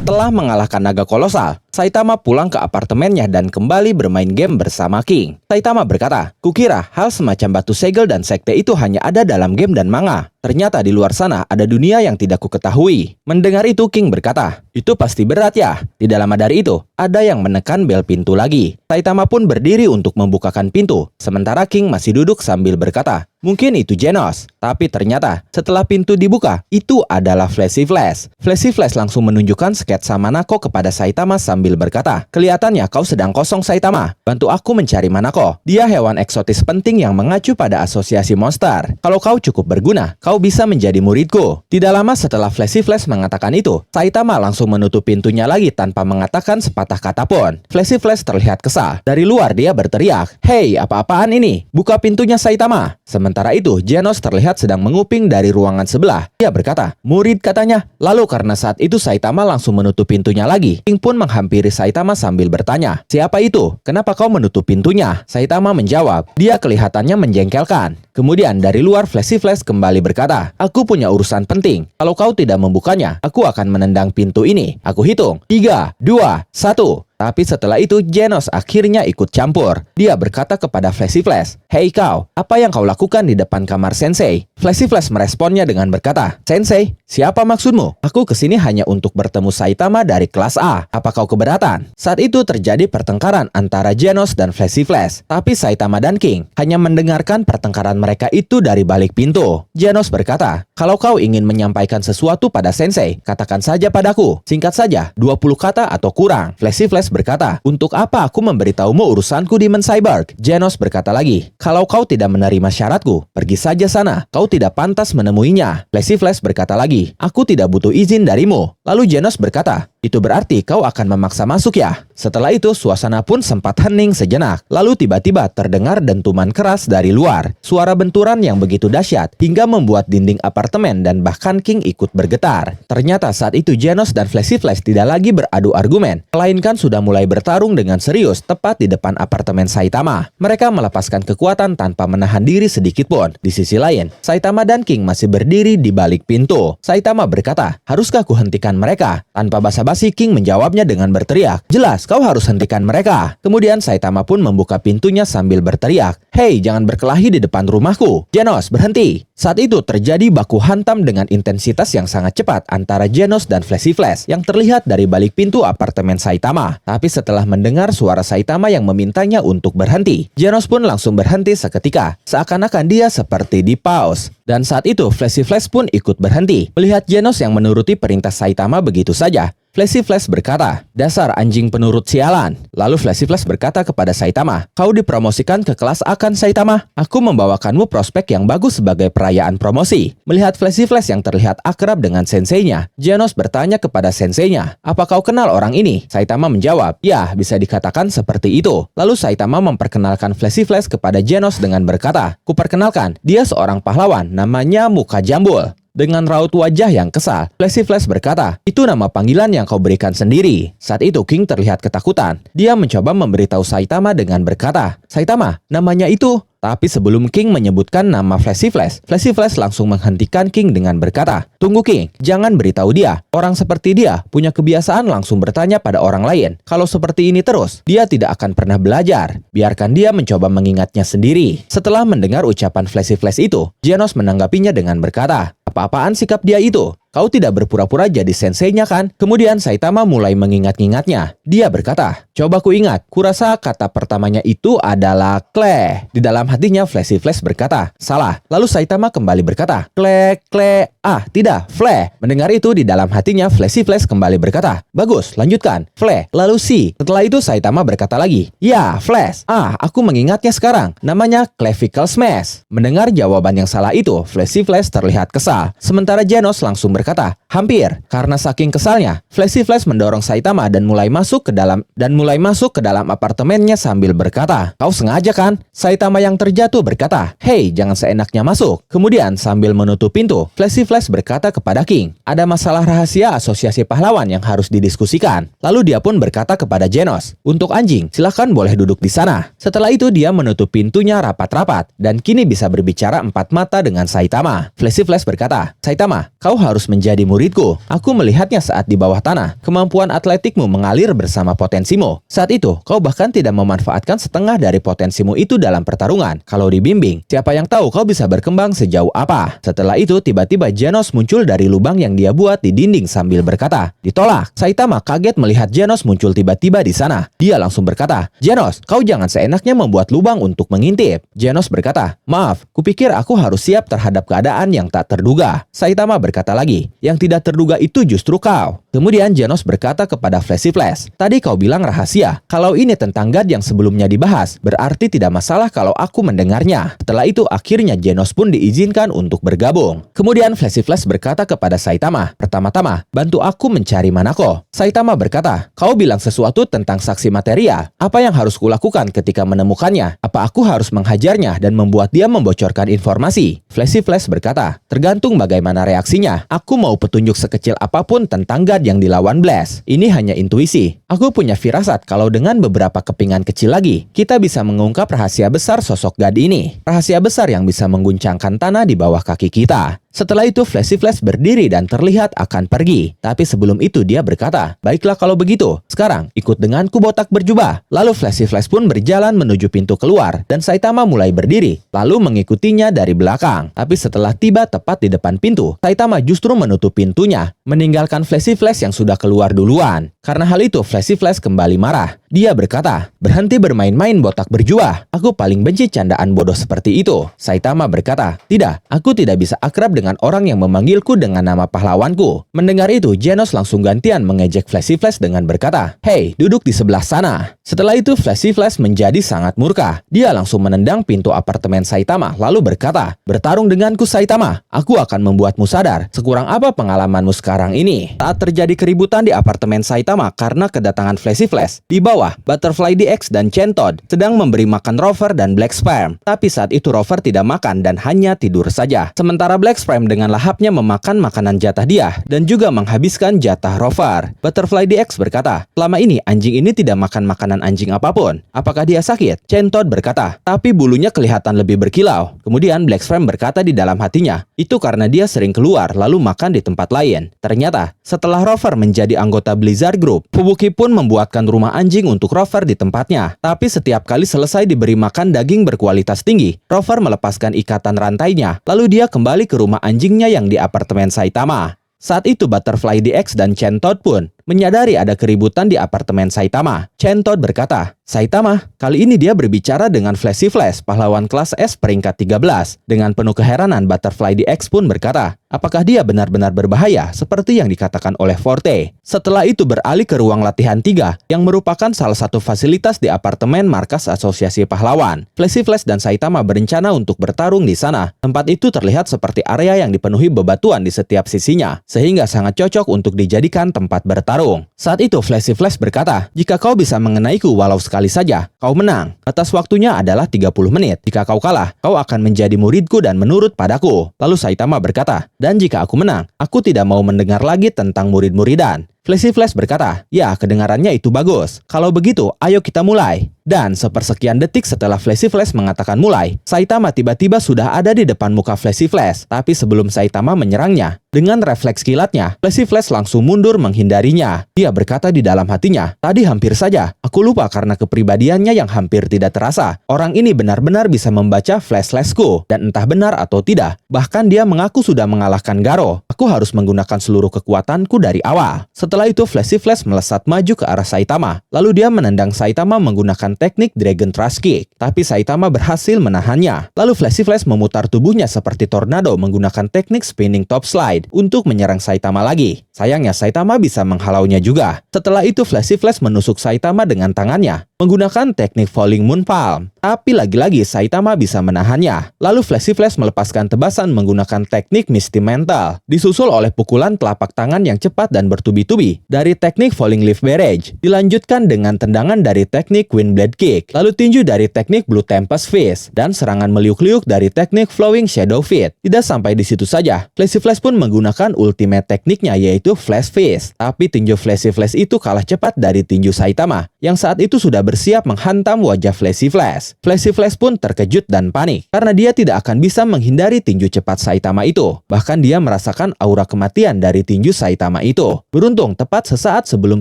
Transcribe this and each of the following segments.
Setelah mengalahkan naga kolosal, Saitama pulang ke apartemennya dan kembali bermain game bersama King. Saitama berkata, "Kukira hal semacam batu segel dan sekte itu hanya ada dalam game dan manga. Ternyata di luar sana ada dunia yang tidak kuketahui." Mendengar itu, King berkata, "Itu pasti berat ya." Tidak lama dari itu, ada yang menekan bel pintu lagi. Saitama pun berdiri untuk membukakan pintu, sementara King masih duduk sambil berkata, "Mungkin itu Genos." Tapi ternyata setelah pintu dibuka, itu adalah Flashy Flash. Flashy Flash langsung menunjukkan sketsa Manako kepada Saitama sambil berkata, "Kelihatannya kau sedang kosong, Saitama. Bantu aku mencari Manako. Dia hewan eksotis penting yang mengacu pada asosiasi monster. Kalau kau cukup berguna, kau bisa menjadi muridku." Tidak lama setelah Flashy Flash mengatakan itu, Saitama langsung menutup pintunya lagi tanpa mengatakan sepatah kata pun. Flashy Flash terlihat kesal. Dari luar dia berteriak, "Hei, apa-apaan ini? Buka pintunya, Saitama." Sementara itu, Genos terlihat sedang menguping dari ruangan sebelah. Dia berkata, "Murid," katanya. Lalu karena saat itu Saitama langsung menutup pintunya lagi, King pun menghampiri Saitama sambil bertanya, "Siapa itu? Kenapa kau menutup pintunya?" Saitama menjawab, dia kelihatannya menjengkelkan. Kemudian dari luar Flashy Flash kembali berkata, "Aku punya urusan penting. Kalau kau tidak membukanya, aku akan menendang pintu ini. Aku hitung. 3, 2, 1. Tapi setelah itu Genos akhirnya ikut campur. Dia berkata kepada Flashy Flash, "Hei kau, apa yang kau lakukan di depan kamar Sensei?" Flashy Flash meresponnya dengan berkata, "Sensei, siapa maksudmu? Aku kesini hanya untuk bertemu Saitama dari kelas A. Apa kau keberatan?" Saat itu terjadi pertengkaran antara Genos dan Flashy Flash. Tapi Saitama dan King hanya mendengarkan pertengkaran mereka itu dari balik pintu. Genos berkata, "Kalau kau ingin menyampaikan sesuatu pada Sensei, katakan saja padaku. Singkat saja, 20 kata atau kurang." Flashy Flash berkata, "Untuk apa aku memberitahumu urusanku di Cyborg?" Genos berkata lagi, "Kalau kau tidak menerima syaratku, pergi saja sana. Kau tidak pantas menemuinya." Flashy Flash berkata lagi, "Aku tidak butuh izin darimu." Lalu Genos berkata, "Itu berarti kau akan memaksa masuk ya?" Setelah itu suasana pun sempat hening sejenak. Lalu tiba-tiba terdengar dentuman keras dari luar. Suara benturan yang begitu dahsyat hingga membuat dinding apartemen dan bahkan King ikut bergetar. Ternyata saat itu Genos dan Flashy Flash tidak lagi beradu argumen, melainkan sudah mulai bertarung dengan serius tepat di depan apartemen Saitama. Mereka melepaskan kekuatan tanpa menahan diri sedikit pun. Di sisi lain, Saitama dan King masih berdiri di balik pintu. Saitama berkata, "Haruskah kuhentikan mereka?" Tanpa basa-basi King menjawabnya dengan berteriak, "Jelas, kau harus hentikan mereka." Kemudian Saitama pun membuka pintunya sambil berteriak, "Hei, jangan berkelahi di depan rumahku. Genos, berhenti." Saat itu terjadi baku hantam dengan intensitas yang sangat cepat antara Genos dan Flashy Flash yang terlihat dari balik pintu apartemen Saitama. Tapi setelah mendengar suara Saitama yang memintanya untuk berhenti, Genos pun langsung berhenti seketika, seakan-akan dia seperti di pause. Dan saat itu Flashy Flash pun ikut berhenti. Melihat Genos yang menuruti perintah Saitama begitu saja, Flashy Flash berkata, "Dasar anjing penurut sialan." Lalu Flashy Flash berkata kepada Saitama, "Kau dipromosikan ke kelas A kan, Saitama? Aku membawakanmu prospek yang bagus sebagai perayaan promosi." Melihat Flashy Flash yang terlihat akrab dengan senseinya, Genos bertanya kepada senseinya, "Apa kau kenal orang ini?" Saitama menjawab, "Ya, bisa dikatakan seperti itu." Lalu Saitama memperkenalkan Flashy Flash kepada Genos dengan berkata, "Kuperkenalkan, dia seorang pahlawan, namanya Muka Jambul." Dengan raut wajah yang kesal, Flashy Flash berkata, "Itu nama panggilan yang kau berikan sendiri." Saat itu King terlihat ketakutan. Dia mencoba memberitahu Saitama dengan berkata, "Saitama, namanya itu." Tapi sebelum King menyebutkan nama Flashy Flash langsung menghentikan King dengan berkata, "Tunggu King, jangan beritahu dia. Orang seperti dia punya kebiasaan langsung bertanya pada orang lain. Kalau seperti ini terus, dia tidak akan pernah belajar. Biarkan dia mencoba mengingatnya sendiri." Setelah mendengar ucapan Flashy Flash itu, Genos menanggapinya dengan berkata, "Apa-apaan sikap dia itu? Kau tidak berpura-pura jadi senseinya kan?" Kemudian Saitama mulai mengingat-ingatnya. Dia berkata, "Coba ku ingat, kurasa kata pertamanya itu adalah kle." Di dalam hatinya Flashy Flash berkata, "Salah." Lalu Saitama kembali berkata, "Kle, kle, tidak, fle." Mendengar itu di dalam hatinya Flashy Flash kembali berkata, "Bagus, lanjutkan, fle." Lalu si. Setelah itu Saitama berkata lagi, "Ya, Flash. Aku mengingatnya sekarang. Namanya Clavicle Smash." Mendengar jawaban yang salah itu, Flashy Flash terlihat kesal. Sementara Genos langsung berkata, "Hampir." Karena saking kesalnya, Flashy Flash mendorong Saitama dan mulai masuk ke dalam apartemennya sambil berkata, "Kau sengaja kan?" Saitama yang terjatuh berkata, "Hei, jangan seenaknya masuk." Kemudian sambil menutup pintu, Flashy Flash berkata kepada King, "Ada masalah rahasia asosiasi pahlawan yang harus didiskusikan." Lalu dia pun berkata kepada Genos, "Untuk anjing, silahkan boleh duduk di sana." Setelah itu dia menutup pintunya rapat-rapat dan kini bisa berbicara empat mata dengan Saitama. Flashy Flash berkata, "Saitama, kau harus menjadi murid muridku. Aku melihatnya saat di bawah tanah. Kemampuan atletikmu mengalir bersama potensimu. Saat itu, kau bahkan tidak memanfaatkan setengah dari potensimu itu dalam pertarungan. Kalau dibimbing, siapa yang tahu kau bisa berkembang sejauh apa. Setelah itu, tiba-tiba Genos muncul dari lubang yang dia buat di dinding sambil berkata, "Ditolak." Saitama kaget melihat Genos muncul tiba-tiba di sana. Dia langsung berkata, "Genos, kau jangan seenaknya membuat lubang untuk mengintip." Genos berkata, "Maaf, kupikir aku harus siap terhadap keadaan yang tak terduga." Saitama berkata lagi, "Yang tidak terduga itu justru kau." Kemudian Genos berkata kepada Flashy Flash, "Tadi kau bilang rahasia. Kalau ini tentang God yang sebelumnya dibahas, berarti tidak masalah kalau aku mendengarnya." Setelah itu akhirnya Genos pun diizinkan untuk bergabung. Kemudian Flashy Flash berkata kepada Saitama, "Pertama-tama, bantu aku mencari Manako." Saitama berkata, "Kau bilang sesuatu tentang saksi material. Apa yang harus kulakukan ketika menemukannya? Apa aku harus menghajarnya dan membuat dia membocorkan informasi?" Flashy Flash berkata, "Tergantung bagaimana reaksinya. Aku mau petunjuk sekecil apapun tentang God yang dilawan Blast. Ini hanya intuisi. Aku punya firasat kalau dengan beberapa kepingan kecil lagi, kita bisa mengungkap rahasia besar sosok God ini. Rahasia besar yang bisa mengguncangkan tanah di bawah kaki kita." Setelah itu Flashy Flash berdiri dan terlihat akan pergi. Tapi sebelum itu dia berkata, "Baiklah kalau begitu. Sekarang ikut denganku botak berjubah." Lalu Flashy Flash pun berjalan menuju pintu keluar dan Saitama mulai berdiri, lalu mengikutinya dari belakang. Tapi setelah tiba tepat di depan pintu, Saitama justru menutup pintunya, meninggalkan Flashy Flash yang sudah keluar duluan. Karena hal itu Flashy Flash kembali marah. Dia berkata, "Berhenti bermain-main botak berjubah. Aku paling benci candaan bodoh seperti itu." Saitama berkata, "Tidak, aku tidak bisa akrab dengan orang yang memanggilku dengan nama pahlawanku." Mendengar itu, Genos langsung gantian mengejek Flashy Flash dengan berkata, "Hei, duduk di sebelah sana." Setelah itu Flashy Flash menjadi sangat murka. Dia langsung menendang pintu apartemen Saitama lalu berkata, "Bertarung denganku Saitama. Aku akan membuatmu sadar sekurang apa pengalamanmu sekarang ini." Saat terjadi keributan di apartemen Saitama karena kedatangan Flashy Flash, di bawah Butterfly DX dan Chentod sedang memberi makan Rover dan Black Sperm. Tapi saat itu Rover tidak makan dan hanya tidur saja. Sementara Black Sperm dengan lahapnya memakan makanan jatah dia dan juga menghabiskan jatah Rover. Butterfly DX berkata, "Selama ini anjing ini tidak makan makanan anjing apapun. Apakah dia sakit?" Chentod berkata, "Tapi bulunya kelihatan lebih berkilau." Kemudian Black Sperm berkata di dalam hatinya, "Itu karena dia sering keluar lalu makan di tempat lain." Ternyata setelah Rover menjadi anggota Blizzard Group, Fubuki pun membuatkan rumah anjing untuk Rover di tempatnya. Tapi setiap kali selesai diberi makan daging berkualitas tinggi, Rover melepaskan ikatan rantainya, lalu dia kembali ke rumah anjingnya yang di apartemen Saitama. Saat itu Butterfly DX dan Chentod pun menyadari ada keributan di apartemen Saitama. Chentod berkata, "Saitama, kali ini dia berbicara dengan Flashy Flash, pahlawan kelas S peringkat 13. Dengan penuh keheranan, Butterfly DX pun berkata, "Apakah dia benar-benar berbahaya seperti yang dikatakan oleh Forte?" Setelah itu beralih ke ruang latihan 3 yang merupakan salah satu fasilitas di apartemen markas Asosiasi Pahlawan. Flashy Flash dan Saitama berencana untuk bertarung di sana. Tempat itu terlihat seperti area yang dipenuhi bebatuan di setiap sisinya, sehingga sangat cocok untuk dijadikan tempat bertarung. Saat itu Flashy Flash berkata, "Jika kau bisa mengenaiku walau sekali saja, kau menang. Batas waktunya adalah 30 menit. Jika kau kalah, kau akan menjadi muridku dan menurut padaku." Lalu Saitama berkata, "Dan jika aku menang, aku tidak mau mendengar lagi tentang murid-muridan." Flashy Flash berkata, "Ya, kedengarannya itu bagus. Kalau begitu, ayo kita mulai." Dan sepersekian detik setelah Flashy Flash mengatakan mulai, Saitama tiba-tiba sudah ada di depan muka Flashy Flash. Tapi sebelum Saitama menyerangnya, dengan refleks kilatnya, Flashy Flash langsung mundur menghindarinya. Dia berkata di dalam hatinya, "Tadi hampir saja. Aku lupa karena kepribadiannya yang hampir tidak terasa. Orang ini benar-benar bisa membaca flash-flashku. Dan entah benar atau tidak, bahkan dia mengaku sudah mengalahkan Garo. Aku harus menggunakan seluruh kekuatanku dari awal." Setelah itu Flashy Flash melesat maju ke arah Saitama. Lalu dia menendang Saitama menggunakan teknik Dragon Thrust Kick. Tapi Saitama berhasil menahannya. Lalu Flashy Flash memutar tubuhnya seperti tornado menggunakan teknik Spinning Top Slide untuk menyerang Saitama lagi. Sayangnya Saitama bisa menghalaunya juga. Setelah itu Flashy Flash menusuk Saitama dengan tangannya menggunakan teknik Falling Moon Palm. Tapi lagi-lagi Saitama bisa menahannya. Lalu Flashy Flash melepaskan tebasan menggunakan teknik Misty Mental, disusul oleh pukulan telapak tangan yang cepat dan bertubi-tubi dari teknik Falling Leaf Barrage, dilanjutkan dengan tendangan dari teknik Windblade Kick, lalu tinju dari teknik Blue Tempest Fist, dan serangan meliuk-liuk dari teknik Flowing Shadow Feet. Tidak sampai di situ saja, Flashy Flash pun menggunakan ultimate tekniknya yaitu yaitu Flash Fist. Tapi tinju Flashy Flash itu kalah cepat dari tinju Saitama, yang saat itu sudah bersiap menghantam wajah Flashy Flash. Flashy Flash pun terkejut dan panik, karena dia tidak akan bisa menghindari tinju cepat Saitama itu. Bahkan dia merasakan aura kematian dari tinju Saitama itu. Beruntung, tepat sesaat sebelum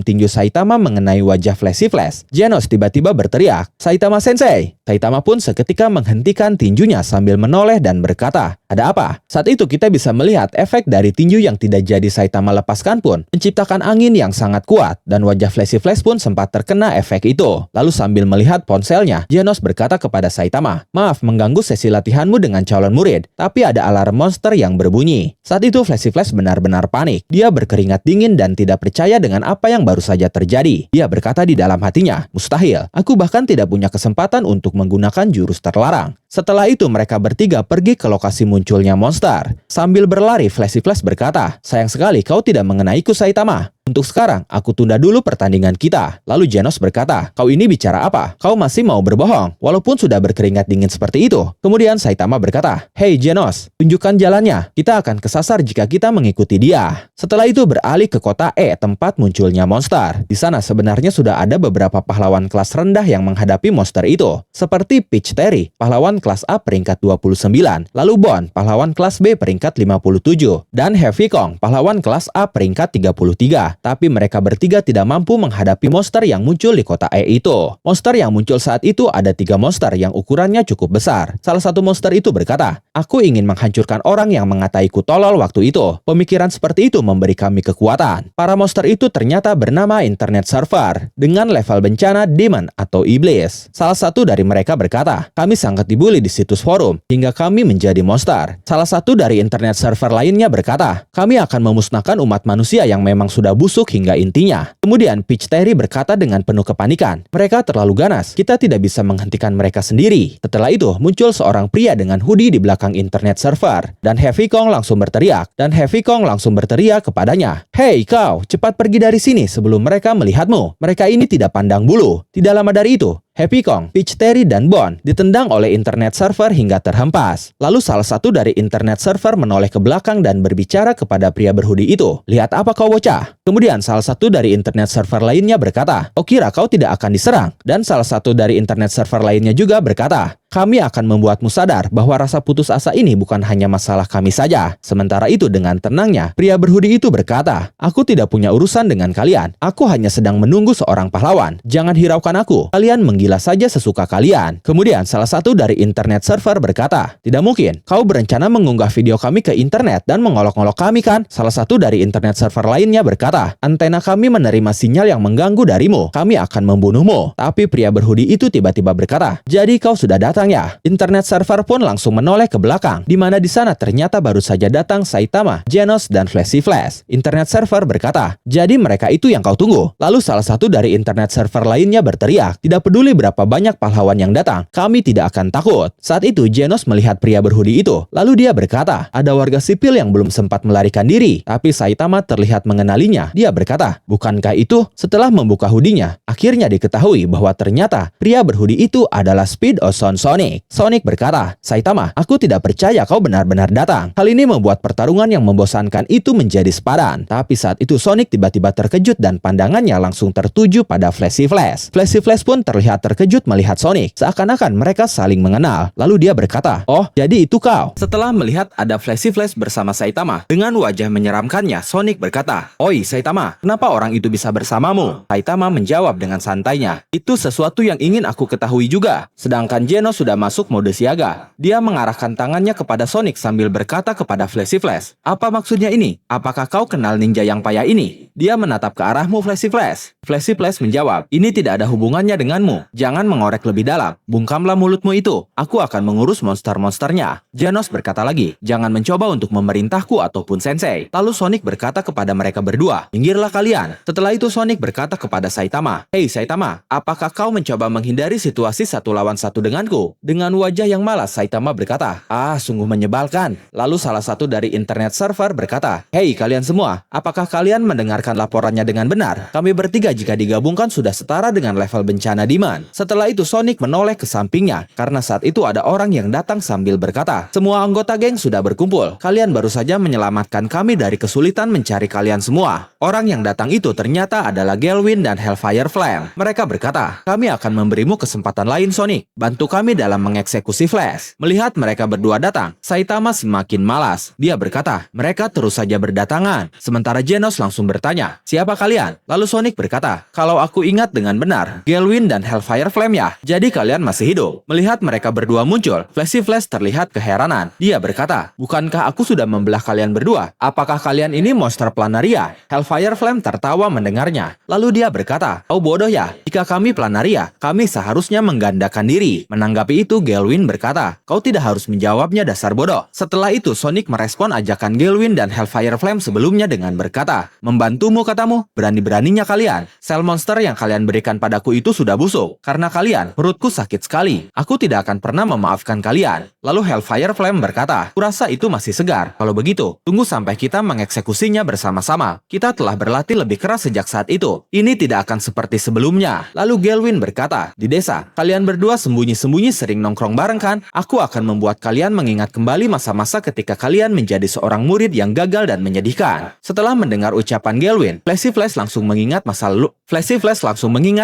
tinju Saitama mengenai wajah Flashy Flash, Genos tiba-tiba berteriak, "Saitama Sensei!" Saitama pun seketika menghentikan tinjunya sambil menoleh dan berkata, "Ada apa?" Saat itu kita bisa melihat efek dari tinju yang tidak jadi Saitama lepaskan pun menciptakan angin yang sangat kuat, dan wajah Flashy Flash pun sempat terkena efek itu. Lalu sambil melihat ponselnya, Genos berkata kepada Saitama, "Maaf mengganggu sesi latihanmu dengan calon murid, tapi ada alarm monster yang berbunyi." Saat itu Flashy Flash benar-benar panik. Dia berkeringat dingin dan tidak percaya dengan apa yang baru saja terjadi. Dia berkata di dalam hatinya, "Mustahil, aku bahkan tidak punya kesempatan untuk menggunakan jurus terlarang." Setelah itu mereka bertiga pergi ke lokasi munculnya monster. Sambil berlari, Flashy Flash berkata, "Sayang sekali kau tidak mengenaiku, Saitama. Untuk sekarang, aku tunda dulu pertandingan kita." Lalu Genos berkata, "Kau ini bicara apa? Kau masih mau berbohong, walaupun sudah berkeringat dingin seperti itu?" Kemudian Saitama berkata, "Hei Genos, tunjukkan jalannya. Kita akan kesasar jika kita mengikuti dia." Setelah itu beralih ke kota E, tempat munculnya monster. Di sana sebenarnya sudah ada beberapa pahlawan kelas rendah yang menghadapi monster itu, seperti Peach Terry, pahlawan kelas A peringkat 29, lalu Bon, pahlawan kelas B peringkat 57, dan Heavy Kong, pahlawan kelas A peringkat 33. Tapi mereka bertiga tidak mampu menghadapi monster yang muncul di kota E itu. Monster yang muncul saat itu ada 3 monster yang ukurannya cukup besar. Salah satu monster itu berkata, "Aku ingin menghancurkan orang yang mengataiku tolol waktu itu. Pemikiran seperti itu memberi kami kekuatan." Para monster itu ternyata bernama Internet Server, dengan level bencana Demon atau Iblis. Salah satu dari mereka berkata, "Kami sangat dibully di situs forum, hingga kami menjadi monster." Salah satu dari Internet Server lainnya berkata, "Kami akan memusnahkan umat manusia yang memang sudah busuk hingga intinya." Kemudian Peach Terry berkata dengan penuh kepanikan, "Mereka terlalu ganas, kita tidak bisa menghentikan mereka sendiri." Setelah itu muncul seorang pria dengan hoodie di belakang Internet Server, dan Heavy Kong langsung berteriak kepadanya, "Hei kau, cepat pergi dari sini sebelum mereka melihatmu. Mereka ini tidak pandang bulu." Tidak lama dari itu, Heavy Kong, Peach Terry, dan Bon ditendang oleh Internet Server hingga terhempas. Lalu salah satu dari Internet Server menoleh ke belakang dan berbicara kepada pria berhoodie itu, "Lihat apa kau bocah?" Kemudian salah satu dari Internet Server lainnya berkata, "Oh kira kau tidak akan diserang?" Dan salah satu dari Internet Server lainnya juga berkata, "Kami akan membuatmu sadar bahwa rasa putus asa ini bukan hanya masalah kami saja." Sementara itu dengan tenangnya, pria berhoodie itu berkata, "Aku tidak punya urusan dengan kalian. Aku hanya sedang menunggu seorang pahlawan. Jangan hiraukan aku. Kalian menggila saja sesuka kalian." Kemudian salah satu dari Internet Server berkata, "Tidak mungkin. Kau berencana mengunggah video kami ke internet dan mengolok-olok kami kan?" Salah satu dari Internet Server lainnya berkata, "Antena kami menerima sinyal yang mengganggu darimu. Kami akan membunuhmu." Tapi pria berhoodie itu tiba-tiba berkata, "Jadi kau sudah datang ya?" Internet Server pun langsung menoleh ke belakang, di mana di sana ternyata baru saja datang Saitama, Genos, dan Flashy Flash. Internet Server berkata, "Jadi mereka itu yang kau tunggu?" Lalu salah satu dari Internet Server lainnya berteriak, "Tidak peduli berapa banyak pahlawan yang datang, kami tidak akan takut." Saat itu Genos melihat pria berhoodie itu, lalu dia berkata, "Ada warga sipil yang belum sempat melarikan diri." Tapi Saitama terlihat mengenalinya. Dia berkata, "Bukankah itu?" Setelah membuka hoodie-nya, akhirnya diketahui bahwa ternyata pria berhoodie itu adalah Speed Ozone Sonic. Sonic berkata, "Saitama, aku tidak percaya kau benar-benar datang." Hal ini membuat pertarungan yang membosankan itu menjadi sepadan. Tapi saat itu Sonic tiba-tiba terkejut dan pandangannya langsung tertuju pada Flashy Flash. Flashy Flash pun terlihat terkejut melihat Sonic, seakan-akan mereka saling mengenal. Lalu dia berkata, "Oh, jadi itu kau." Setelah melihat ada Flashy Flash bersama Saitama, dengan wajah menyeramkannya, Sonic berkata, "Oi Saitama, kenapa orang itu bisa bersamamu?" Saitama menjawab dengan santainya, "Itu sesuatu yang ingin aku ketahui juga." Sedangkan Genos sudah masuk mode siaga. Dia mengarahkan tangannya kepada Sonic sambil berkata kepada Flashy Flash, "Apa maksudnya ini? Apakah kau kenal ninja yang payah ini?" Dia menatap ke arahmu, Flashy Flash. Flashy Flash menjawab, "Ini tidak ada hubungannya denganmu. Jangan mengorek lebih dalam. Bungkamlah mulutmu itu. Aku akan mengurus monster-monsternya." Genos berkata lagi, "Jangan mencoba untuk memerintahku ataupun Sensei." Lalu Sonic berkata kepada mereka berdua, "Minggirlah kalian." Setelah itu Sonic berkata kepada Saitama, "Hei Saitama, apakah kau mencoba menghindari situasi 1 lawan 1 denganku?" Dengan wajah yang malas, Saitama berkata, "Ah, sungguh menyebalkan." Lalu salah satu dari Internet Server berkata, "Hei kalian semua, apakah kalian mendengarkan menjalankan laporannya dengan benar. Kami bertiga jika digabungkan sudah setara dengan level bencana Demon. Setelah itu Sonic menoleh ke sampingnya, karena saat itu ada orang yang datang sambil berkata, "Semua anggota geng sudah berkumpul. Kalian baru saja menyelamatkan kami dari kesulitan mencari kalian semua." Orang yang datang itu ternyata adalah Galwin dan Hellfire Flame. Mereka berkata, "Kami akan memberimu kesempatan lain, Sonic. Bantu kami dalam mengeksekusi Flash." Melihat mereka berdua datang, Saitama semakin malas. Dia berkata, "Mereka terus saja berdatangan." Sementara Genos langsung bertanya, "Siapa kalian?" Lalu Sonic berkata, "Kalau aku ingat dengan benar, Galwin dan Hellfire Flame ya. Jadi kalian masih hidup." Melihat mereka berdua muncul, Flashy Flash terlihat keheranan. Dia berkata, "Bukankah aku sudah membelah kalian berdua? Apakah kalian ini monster planaria?" Hellfire Flame tertawa mendengarnya. Lalu dia berkata, "Kau bodoh ya? Jika kami planaria, kami seharusnya menggandakan diri." Menanggapi itu, Galwin berkata, "Kau tidak harus menjawabnya, dasar bodoh." Setelah itu, Sonic merespon ajakan Galwin dan Hellfire Flame sebelumnya dengan berkata, "Membantumu katamu? Berani-beraninya kalian. Sel monster yang kalian berikan padaku itu sudah busuk. Karena kalian, perutku sakit sekali. Aku tidak akan pernah memaafkan kalian." Lalu Hellfire Flame berkata, "Kurasa itu masih segar. Kalau begitu, tunggu sampai kita mengeksekusinya bersama-sama. Kita telah berlatih lebih keras sejak saat itu. Ini tidak akan seperti sebelumnya." Lalu Galwin berkata, "Di desa, kalian berdua sembunyi-sembunyi sering nongkrong bareng kan? Aku akan membuat kalian mengingat kembali masa-masa ketika kalian menjadi seorang murid yang gagal dan menyedihkan." Setelah mendengar ucapan Galwin, Flashy Flash langsung mengingat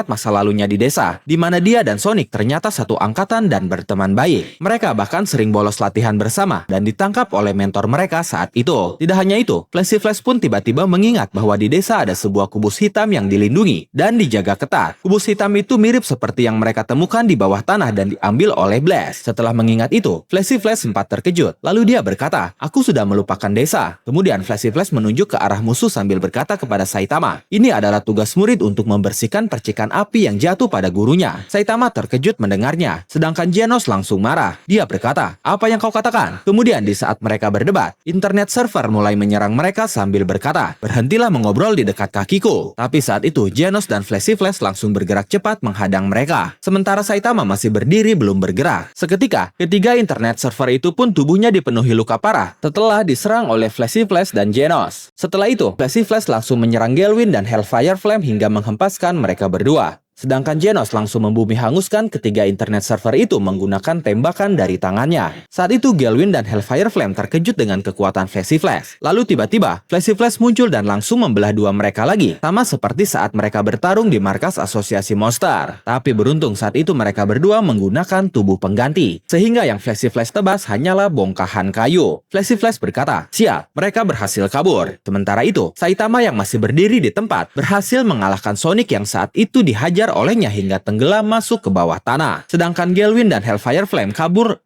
masa lalunya di desa, di mana dia dan Sonic ternyata satu angkatan dan berteman baik. Mereka bahkan sering bolos latihan bersama dan ditangkap oleh mentor mereka saat itu. Tidak hanya itu, Flashy Flash pun tiba-tiba mengingat bahwa di desa ada sebuah kubus hitam yang dilindungi dan dijaga ketat. Kubus hitam itu mirip seperti yang mereka temukan di bawah tanah dan diambil oleh Blast. Setelah mengingat itu, Flashy Flash sempat terkejut. Lalu dia berkata, "Aku sudah melupakan desa." Kemudian Flashy Flash menunjuk ke arah musuh sambil berkata kepada Saitama, "Ini adalah tugas murid untuk membersihkan percikan api yang jatuh pada gurunya." Saitama terkejut mendengarnya, sedangkan Genos langsung marah. Dia berkata, "Apa yang kau katakan?" Kemudian di saat mereka berdebat, internet server mulai menyerang mereka sambil berkata, "Berhentilah mengobrol di dekat kakiku." Tapi saat itu Genos dan Flashy Flash langsung bergerak cepat menghadang mereka. Sementara Saitama masih berdiri belum bergerak. Seketika, ketiga internet server itu pun tubuhnya dipenuhi luka parah setelah diserang oleh Flashy Flash dan Genos. Setelah itu, Flashy Flash langsung menyerang Galwin dan Hellfire Flame hingga menghempaskan mereka berdua. Sedangkan Genos langsung membumi hanguskan ketiga internet server itu menggunakan tembakan dari tangannya. Saat itu Galwin dan Hellfire Flame terkejut dengan kekuatan Flashy Flash. Lalu tiba-tiba Flashy Flash muncul dan langsung membelah dua mereka lagi, sama seperti saat mereka bertarung di markas asosiasi monster. Tapi beruntung saat itu mereka berdua menggunakan tubuh pengganti, sehingga yang Flashy Flash tebas hanyalah bongkahan kayu. Flashy Flash berkata, "Siap, mereka berhasil kabur." Sementara itu, Saitama yang masih berdiri di tempat berhasil mengalahkan Sonic yang saat itu dihajar olehnya hingga tenggelam masuk ke bawah tanah. Sedangkan Galwin dan Hellfire Flame kabur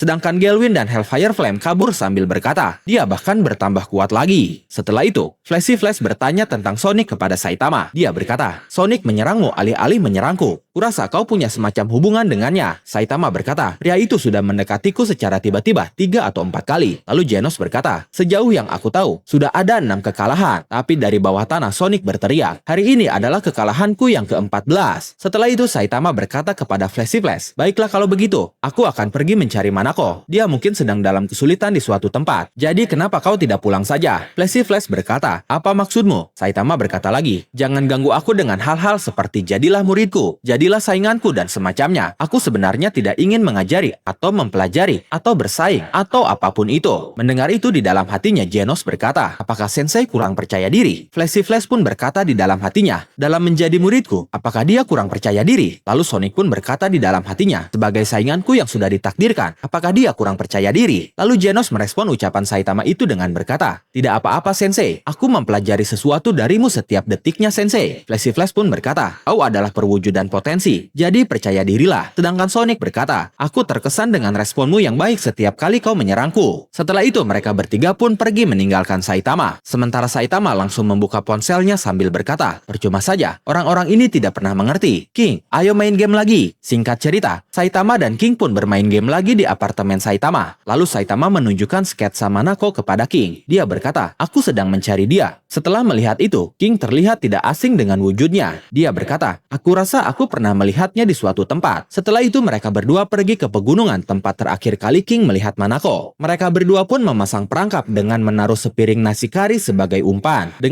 sambil berkata, dia bahkan bertambah kuat lagi. Setelah itu, Flashy Flash bertanya tentang Sonic kepada Saitama. Dia berkata, "Sonic menyerangmu alih-alih menyerangku. Kurasa kau punya semacam hubungan dengannya." Saitama berkata, "Pria itu sudah mendekatiku secara tiba-tiba 3 atau 4 kali. Lalu Genos berkata, "Sejauh yang aku tahu, sudah ada 6 kekalahan. Tapi dari bawah tanah Sonic berteriak, 'Hari ini adalah kekalahanku yang ke-14. Setelah itu Saitama berkata kepada Flashy Flash, "Baiklah kalau begitu, aku akan pergi mencari Manako. Dia mungkin sedang dalam kesulitan di suatu tempat. Jadi kenapa kau tidak pulang saja?" Flashy Flash berkata, "Apa maksudmu?" Saitama berkata lagi, "Jangan ganggu aku dengan hal-hal seperti jadilah muridku, jadilah sainganku dan semacamnya. Aku sebenarnya tidak ingin mengajari atau mempelajari atau bersaing atau apapun itu." Mendengar itu di dalam hatinya Genos berkata, "Apakah Sensei kurang percaya diri?" Flashy Flash pun berkata di dalam hatinya, "Dalam menjadi muridku, apakah dia kurang percaya diri?" Lalu Sonic pun berkata di dalam hatinya, "Sebagai sainganku yang sudah ditakdirkan, apakah dia kurang percaya diri?" Lalu Genos merespon ucapan Saitama itu dengan berkata, "Tidak apa-apa Sensei, aku mempelajari sesuatu darimu setiap detiknya Sensei." Flashy Flash pun berkata, "Kau adalah perwujudan potensi, jadi percaya dirilah." Sedangkan Sonic berkata, "Aku terkesan dengan responmu yang baik setiap kali kau menyerangku." Setelah itu mereka bertiga pun pergi meninggalkan Saitama. Sementara Saitama langsung membuka ponselnya sambil berkata, "Percuma saja, orang-orang ini tidak pernah mengerti. King, ayo main game lagi." Singkat cerita, Saitama dan King pun bermain game lagi di apartemen Saitama. Lalu Saitama menunjukkan sketsa Manako kepada King. Dia berkata, "Aku sedang mencari dia." Setelah melihat itu, King terlihat tidak asing dengan wujudnya. Dia berkata, "Aku rasa aku pernah pernah melihatnya di suatu tempat. Setelah itu mereka berdua pergi ke pegunungan tempat terakhir kali King melihat Manako. Mereka berdua pun memasang perangkap dengan menaruh sepiring nasi kari sebagai umpan.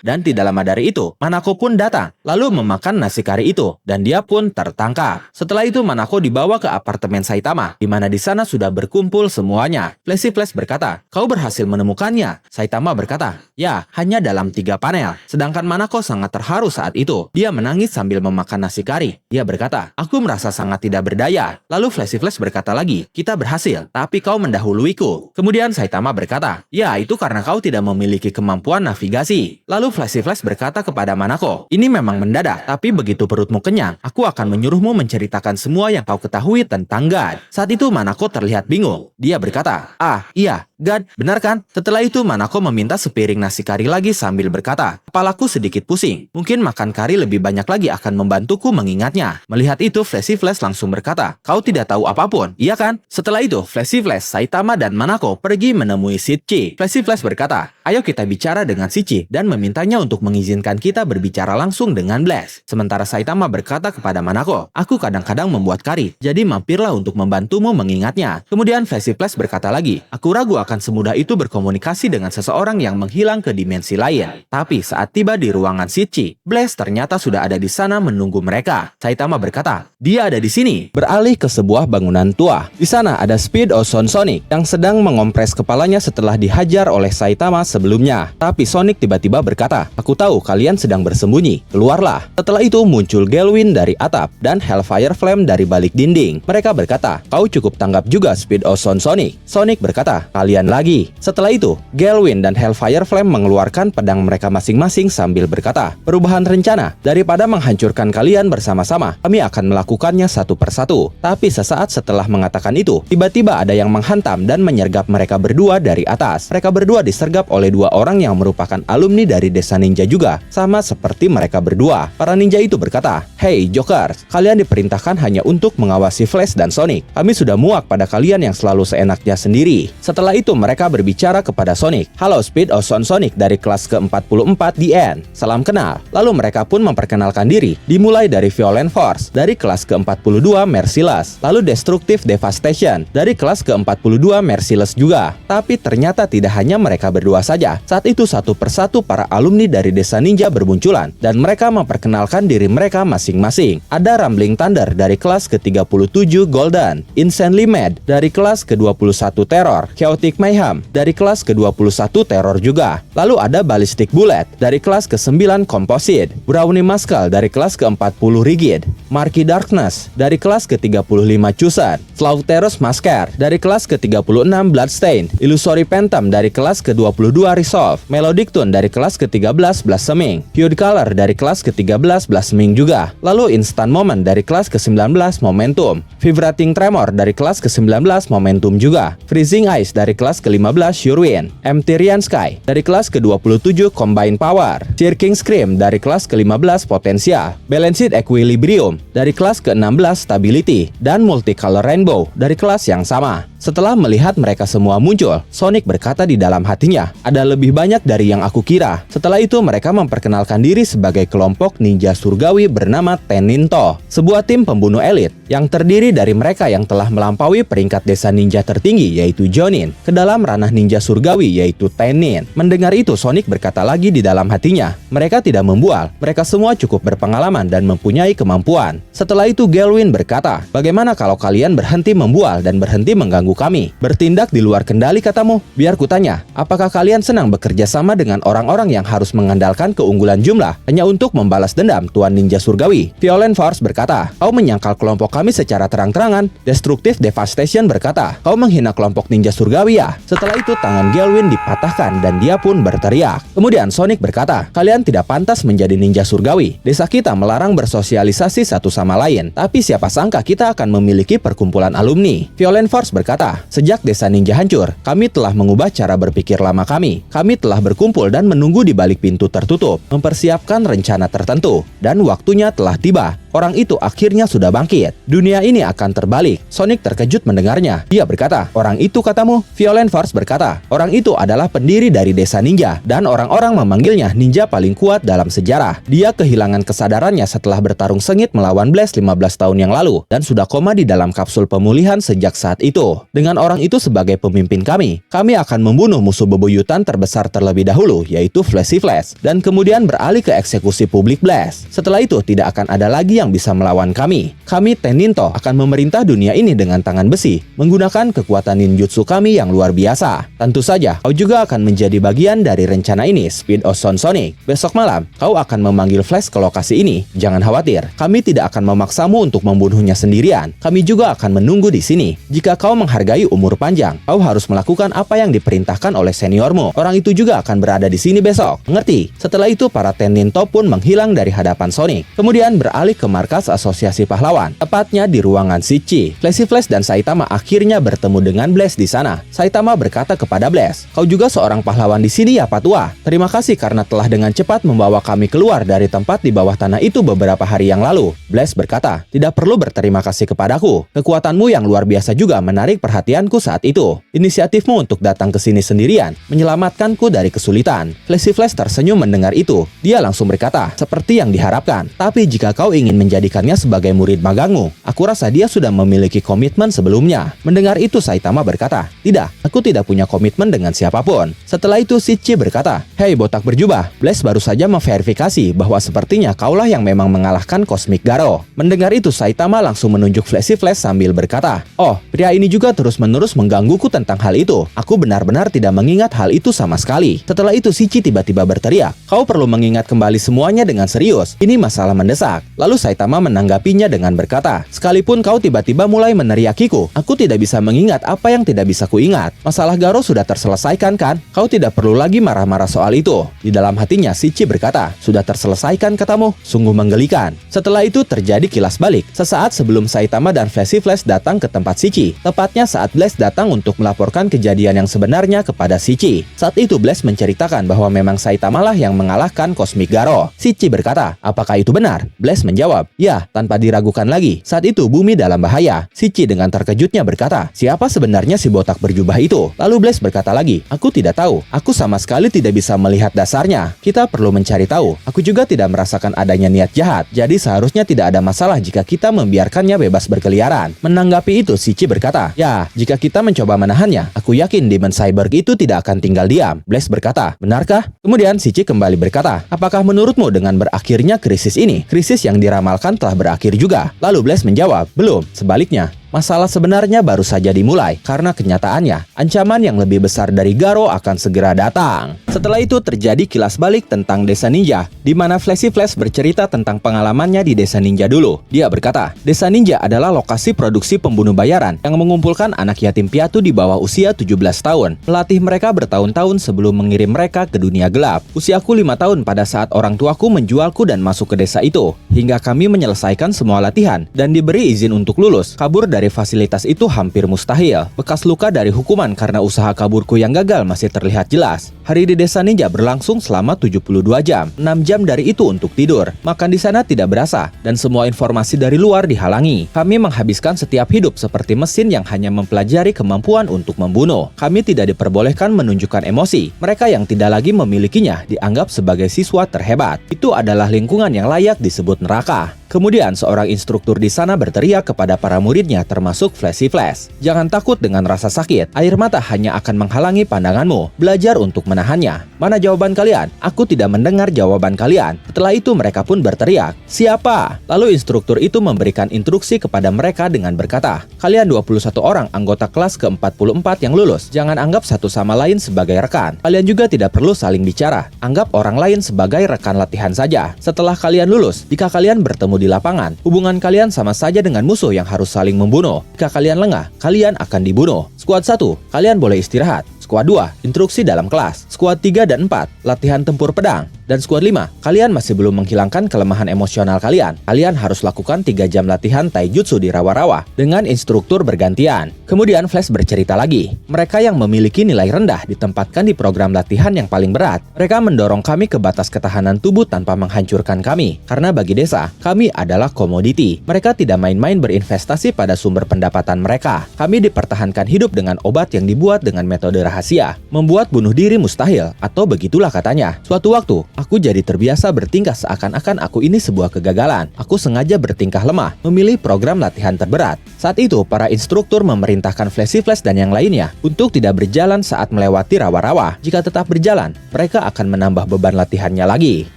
Dan tidak lama dari itu, Manako pun datang, lalu memakan nasi kari itu, dan dia pun tertangkap. Setelah itu Manako dibawa ke apartemen Saitama, di mana di sana sudah berkumpul semuanya. Flashy Flash berkata, "Kau berhasil menemukannya?" Saitama berkata, "Ya, hanya dalam 3 panel." Sedangkan Manako sangat terharu saat itu. Dia menangis sambil memakan nasi kari. Dia berkata, "Aku merasa sangat tidak berdaya." Lalu Flashy Flash berkata lagi, "Kita berhasil, tapi kau mendahuluiku." Kemudian Saitama berkata, "Ya, itu karena kau tidak memiliki kemampuan navigasi." Lalu Flashy Flash berkata kepada Manako, "Ini memang mendadak, tapi begitu perutmu kenyang, aku akan menyuruhmu menceritakan semua yang kau ketahui tentang God." Saat itu Manako terlihat bingung. Dia berkata, "Ah, iya, God, benar kan?" Setelah itu Manako meminta sepiring nasi kari lagi sambil berkata, "Kepalaku sedikit pusing. Mungkin makan kari lebih banyak lagi akan membantuku mengingatnya." Melihat itu Flashy Flash langsung berkata, "Kau tidak tahu apapun, iya kan?" Setelah itu Flashy Flash, Saitama, dan Manako pergi menemui Shichi. Flashy Flash berkata, "Ayo kita bicara dengan Shichi dan memintanya untuk mengizinkan kita berbicara langsung dengan Blaze." Sementara Saitama berkata kepada Manako, "Aku kadang-kadang membuat kari, jadi mampirlah untuk membantumu mengingatnya." Kemudian Flashy Flash berkata lagi, "Aku ragu akan semudah itu berkomunikasi dengan seseorang yang menghilang ke dimensi lain." Tapi saat tiba di ruangan Shichi, Blaze ternyata sudah ada di sana menunggu mereka. Saitama berkata, "Dia ada di sini." Beralih ke sebuah bangunan tua. Di sana ada Speed Ozone Sonic yang sedang mengompres kepalanya setelah dihajar oleh Saitama sebelumnya. Tapi Sonic tiba-tiba berkata, "Aku tahu kalian sedang bersembunyi. Keluarlah." Setelah itu muncul Galwin dari atap dan Hellfire Flame dari balik dinding. Mereka berkata, "Kau cukup tanggap juga, Speed Ozone Sonic." Sonic berkata, "Kalian lagi." Setelah itu, Galwin dan Hellfire Flame mengeluarkan pedang mereka masing-masing sambil berkata, "Perubahan rencana. Daripada menghancurkan kalian bersama-sama, kami akan melakukannya satu persatu." Tapi sesaat setelah mengatakan itu, tiba-tiba ada yang menghantam dan menyergap mereka berdua dari atas. Mereka berdua disergap oleh 2 orang yang merupakan alumni dari desa ninja juga, sama seperti mereka berdua. Para ninja itu berkata, "Hey Jokers, kalian diperintahkan hanya untuk mengawasi Flash dan Sonic. Kami sudah muak pada kalian yang selalu seenaknya sendiri." Setelah itu mereka berbicara kepada Sonic, "Halo Speed Ozone Sonic dari kelas ke-44 DN. Salam kenal." Lalu mereka pun memperkenalkan diri, dimulai dari Violent Force dari kelas ke-42 Merciless, lalu Destructive Devastation dari kelas ke-42 Merciless juga. Tapi ternyata tidak hanya mereka berdua saja. Saat itu satu persatu para alumni dari desa ninja bermunculan dan mereka memperkenalkan diri mereka masing-masing. Ada Rumbling Thunder dari kelas ke-37 Golden, Insanely Mad dari kelas ke-21 Terror, Chaotic Mayhem dari kelas ke-21 Terror juga. Lalu ada Ballistic Bullet dari kelas ke-9 Composite, Brownie Muscle dari kelas ke-40 Rigid, Marky Darkness dari kelas ke-35 Chosen, Slaughterous Masker dari kelas ke-36 Bloodstain, Illusory Phantom dari kelas ke-22 Resolve, Melodic Tune dari kelas ke-13 Blossoming, Hued Color dari kelas ke-13 Blossoming juga. Lalu Instant Moment dari kelas ke-19 Momentum, Vibrating Tremor dari kelas ke-19 Momentum juga, Freezing Ice dari kelas ke-15 Surewind, Empyrean Sky dari kelas ke-27 Combine Power, Circling Scream dari kelas ke-15 Potensial, Balanced Equilibrium dari kelas ke-16 Stability, dan Multicolor Rainbow dari kelas yang sama. Setelah melihat mereka semua muncul, Sonic berkata di dalam hatinya, "Ada lebih banyak dari yang aku kira." Setelah itu mereka memperkenalkan diri sebagai kelompok ninja surgawi bernama Teninto, sebuah tim pembunuh elit yang terdiri dari mereka yang telah melampaui peringkat desa ninja tertinggi yaitu Jonin ke dalam ranah ninja surgawi yaitu Tenin. Mendengar itu Sonic berkata lagi di dalam hatinya, "Mereka tidak membual, mereka semua cukup berpengalaman dan mempunyai kemampuan." Setelah itu Galwin berkata, "Bagaimana kalau kalian berhenti membual dan berhenti mengganggu kami? Bertindak di luar kendali katamu. Biar kutanya, apakah kalian senang bekerja sama dengan orang-orang yang harus mengandalkan keunggulan jumlah hanya untuk membalas dendam Tuan Ninja Surgawi?" Violent Force berkata, "Kau menyangkal kelompok kami secara terang-terangan." Destructive Devastation berkata, "Kau menghina kelompok Ninja Surgawi ya?" Setelah itu tangan Galwin dipatahkan dan dia pun berteriak. Kemudian Sonic berkata, "Kalian tidak pantas menjadi Ninja Surgawi. Desa kita melarang bersosialisasi satu sama lain, tapi siapa sangka kita akan memiliki perkumpulan alumni." Violent Force berkata, "Sejak desa ninja hancur, kami telah mengubah cara berpikir lama kami. Kami telah berkumpul dan menunggu di balik pintu tertutup, mempersiapkan rencana tertentu, dan waktunya telah tiba. orang itu akhirnya sudah bangkit. Dunia ini akan terbalik. Sonic terkejut mendengarnya. Dia berkata, orang itu katamu? Violent Force berkata, orang itu adalah pendiri dari desa ninja, dan orang-orang memanggilnya ninja paling kuat dalam sejarah. Dia kehilangan kesadarannya setelah bertarung sengit melawan Blaze 15 tahun yang lalu, dan sudah koma di dalam kapsul pemulihan sejak saat itu. Dengan orang itu sebagai pemimpin kami akan membunuh musuh bebuyutan terbesar terlebih dahulu, yaitu Flashy Flash, dan kemudian beralih ke eksekusi publik Blaze. Setelah itu tidak akan ada lagi yang bisa melawan kami. Kami Tenninto akan memerintah dunia ini dengan tangan besi, menggunakan kekuatan ninjutsu kami yang luar biasa. Tentu saja, kau juga akan menjadi bagian dari rencana ini, Speed Ocean Sonic. Besok malam, kau akan memanggil Flash ke lokasi ini. Jangan khawatir, kami tidak akan memaksamu untuk membunuhnya sendirian. Kami juga akan menunggu di sini. Jika kau menghargai umur panjang, kau harus melakukan apa yang diperintahkan oleh seniormu. Orang itu juga akan berada di sini besok. Mengerti? Setelah itu, para Tenninto pun menghilang dari hadapan Sonic. Kemudian beralih ke markas Asosiasi Pahlawan, tepatnya di ruangan Shichi. Flashy Flash dan Saitama akhirnya bertemu dengan Blaze di sana. Saitama berkata kepada Blaze, kau juga seorang pahlawan di sini ya, Patua? Terima kasih karena telah dengan cepat membawa kami keluar dari tempat di bawah tanah itu beberapa hari yang lalu. Blaze berkata, tidak perlu berterima kasih kepadaku. Kekuatanmu yang luar biasa juga menarik perhatianku saat itu. Inisiatifmu untuk datang ke sini sendirian menyelamatkanku dari kesulitan. Flashy Flash tersenyum mendengar itu. Dia langsung berkata, seperti yang diharapkan. Tapi jika kau ingin menjadikannya sebagai murid magangmu, aku rasa dia sudah memiliki komitmen sebelumnya. Mendengar itu, Saitama berkata, tidak, aku tidak punya komitmen dengan siapapun. Setelah itu, Shichi berkata, hei botak berjubah, Blaze baru saja memverifikasi bahwa sepertinya kaulah yang memang mengalahkan Cosmic Garo. Mendengar itu, Saitama langsung menunjuk Flashy Flash sambil berkata, oh, pria ini juga terus-menerus menggangguku tentang hal itu. Aku benar-benar tidak mengingat hal itu sama sekali. Setelah itu, Shichi tiba-tiba berteriak, kau perlu mengingat kembali semuanya dengan serius. Ini masalah mendesak. Lalu Saitama menanggapinya dengan berkata, sekalipun kau tiba-tiba mulai meneriakiku, aku tidak bisa mengingat apa yang tidak bisa kuingat. Masalah Garo sudah terselesaikan kan? Kau tidak perlu lagi marah-marah soal itu. Di dalam hatinya, Shichi berkata, sudah terselesaikan katamu? Sungguh menggelikan. Setelah itu terjadi kilas balik. Sesaat sebelum Saitama dan Flashy Flash datang ke tempat Shichi, tepatnya saat Blaze datang untuk melaporkan kejadian yang sebenarnya kepada Shichi. Saat itu Blaze menceritakan bahwa memang Saitama lah yang mengalahkan Cosmic Garo. Shichi berkata, apakah itu benar? Blaze menjawab, ya, tanpa diragukan lagi. Saat itu bumi dalam bahaya. Shichi dengan terkejutnya berkata, siapa sebenarnya si botak berjubah itu? Lalu Blaze berkata lagi, aku tidak tahu. Aku sama sekali tidak bisa melihat dasarnya. Kita perlu mencari tahu. Aku juga tidak merasakan adanya niat jahat. Jadi seharusnya tidak ada masalah jika kita membiarkannya bebas berkeliaran. Menanggapi itu, Shichi berkata, ya, jika kita mencoba menahannya, aku yakin Demon Cyborg itu tidak akan tinggal diam. Blaze berkata, benarkah? Kemudian Shichi kembali berkata, apakah menurutmu dengan berakhirnya krisis ini, krisis yang diramalkan telah berakhir juga? Lalu Blaze menjawab, belum, sebaliknya. Masalah sebenarnya baru saja dimulai, karena kenyataannya, ancaman yang lebih besar dari Garo akan segera datang. Setelah itu terjadi kilas balik tentang Desa Ninja, di mana Flashy Flash bercerita tentang pengalamannya di Desa Ninja dulu. Dia berkata, Desa Ninja adalah lokasi produksi pembunuh bayaran yang mengumpulkan anak yatim piatu di bawah usia 17 tahun, melatih mereka bertahun-tahun sebelum mengirim mereka ke dunia gelap. Usiaku 5 tahun pada saat orang tuaku menjualku dan masuk ke desa itu, hingga kami menyelesaikan semua latihan dan diberi izin untuk lulus. Kabur dari fasilitas itu hampir mustahil. Bekas luka dari hukuman karena usaha kaburku yang gagal masih terlihat jelas. Hari di Desa Ninja berlangsung selama 72 jam. 6 jam dari itu untuk tidur. Makan di sana tidak berasa, dan semua informasi dari luar dihalangi. Kami menghabiskan setiap hidup seperti mesin yang hanya mempelajari kemampuan untuk membunuh. Kami tidak diperbolehkan menunjukkan emosi. Mereka yang tidak lagi memilikinya dianggap sebagai siswa terhebat. Itu adalah lingkungan yang layak disebut neraka. Kemudian seorang instruktur di sana berteriak kepada para muridnya termasuk Flashy Flash. Jangan takut dengan rasa sakit. Air mata hanya akan menghalangi pandanganmu. Belajar untuk menahannya. Mana jawaban kalian? Aku tidak mendengar jawaban kalian. Setelah itu mereka pun berteriak, siapa? Lalu instruktur itu memberikan instruksi kepada mereka dengan berkata, kalian 21 orang anggota kelas ke-44 yang lulus. Jangan anggap satu sama lain sebagai rekan. Kalian juga tidak perlu saling bicara. Anggap orang lain sebagai rekan latihan saja. Setelah kalian lulus, jika kalian bertemu di lapangan, hubungan kalian sama saja dengan musuh yang harus saling membunuh. Jika kalian lengah, kalian akan dibunuh. Skuad 1, kalian boleh istirahat. Squad 2, instruksi dalam kelas. Squad 3 dan 4, latihan tempur pedang. Dan Squad 5, kalian masih belum menghilangkan kelemahan emosional kalian. Kalian harus lakukan 3 jam latihan taijutsu di rawa-rawa dengan instruktur bergantian. Kemudian Flash bercerita lagi. Mereka yang memiliki nilai rendah ditempatkan di program latihan yang paling berat. Mereka mendorong kami ke batas ketahanan tubuh tanpa menghancurkan kami. Karena bagi desa, kami adalah komoditi. Mereka tidak main-main berinvestasi pada sumber pendapatan mereka. Kami dipertahankan hidup dengan obat yang dibuat dengan metode rahasia. Membuat bunuh diri mustahil, atau begitulah katanya. Suatu waktu, aku jadi terbiasa bertingkah seakan-akan aku ini sebuah kegagalan. Aku sengaja bertingkah lemah, memilih program latihan terberat. Saat itu, para instruktur memerintahkan Flashy Flash dan yang lainnya untuk tidak berjalan saat melewati rawa-rawa. Jika tetap berjalan, mereka akan menambah beban latihannya lagi.